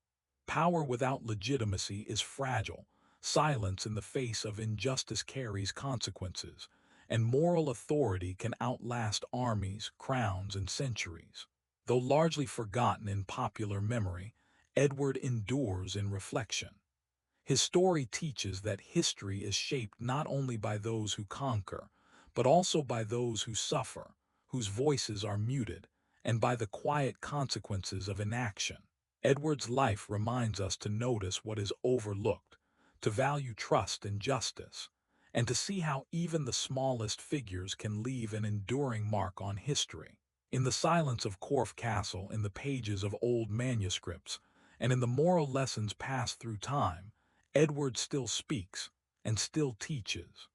Power without legitimacy is fragile. Silence in the face of injustice carries consequences, and moral authority can outlast armies, crowns, and centuries. Though largely forgotten in popular memory, Edward endures in reflection. His story teaches that history is shaped not only by those who conquer, but also by those who suffer, whose voices are muted, and by the quiet consequences of inaction. Edward's life reminds us to notice what is overlooked, to value trust and justice, and to see how even the smallest figures can leave an enduring mark on history. In the silence of Corfe Castle, in the pages of old manuscripts, and in the moral lessons passed through time, Edward still speaks and still teaches.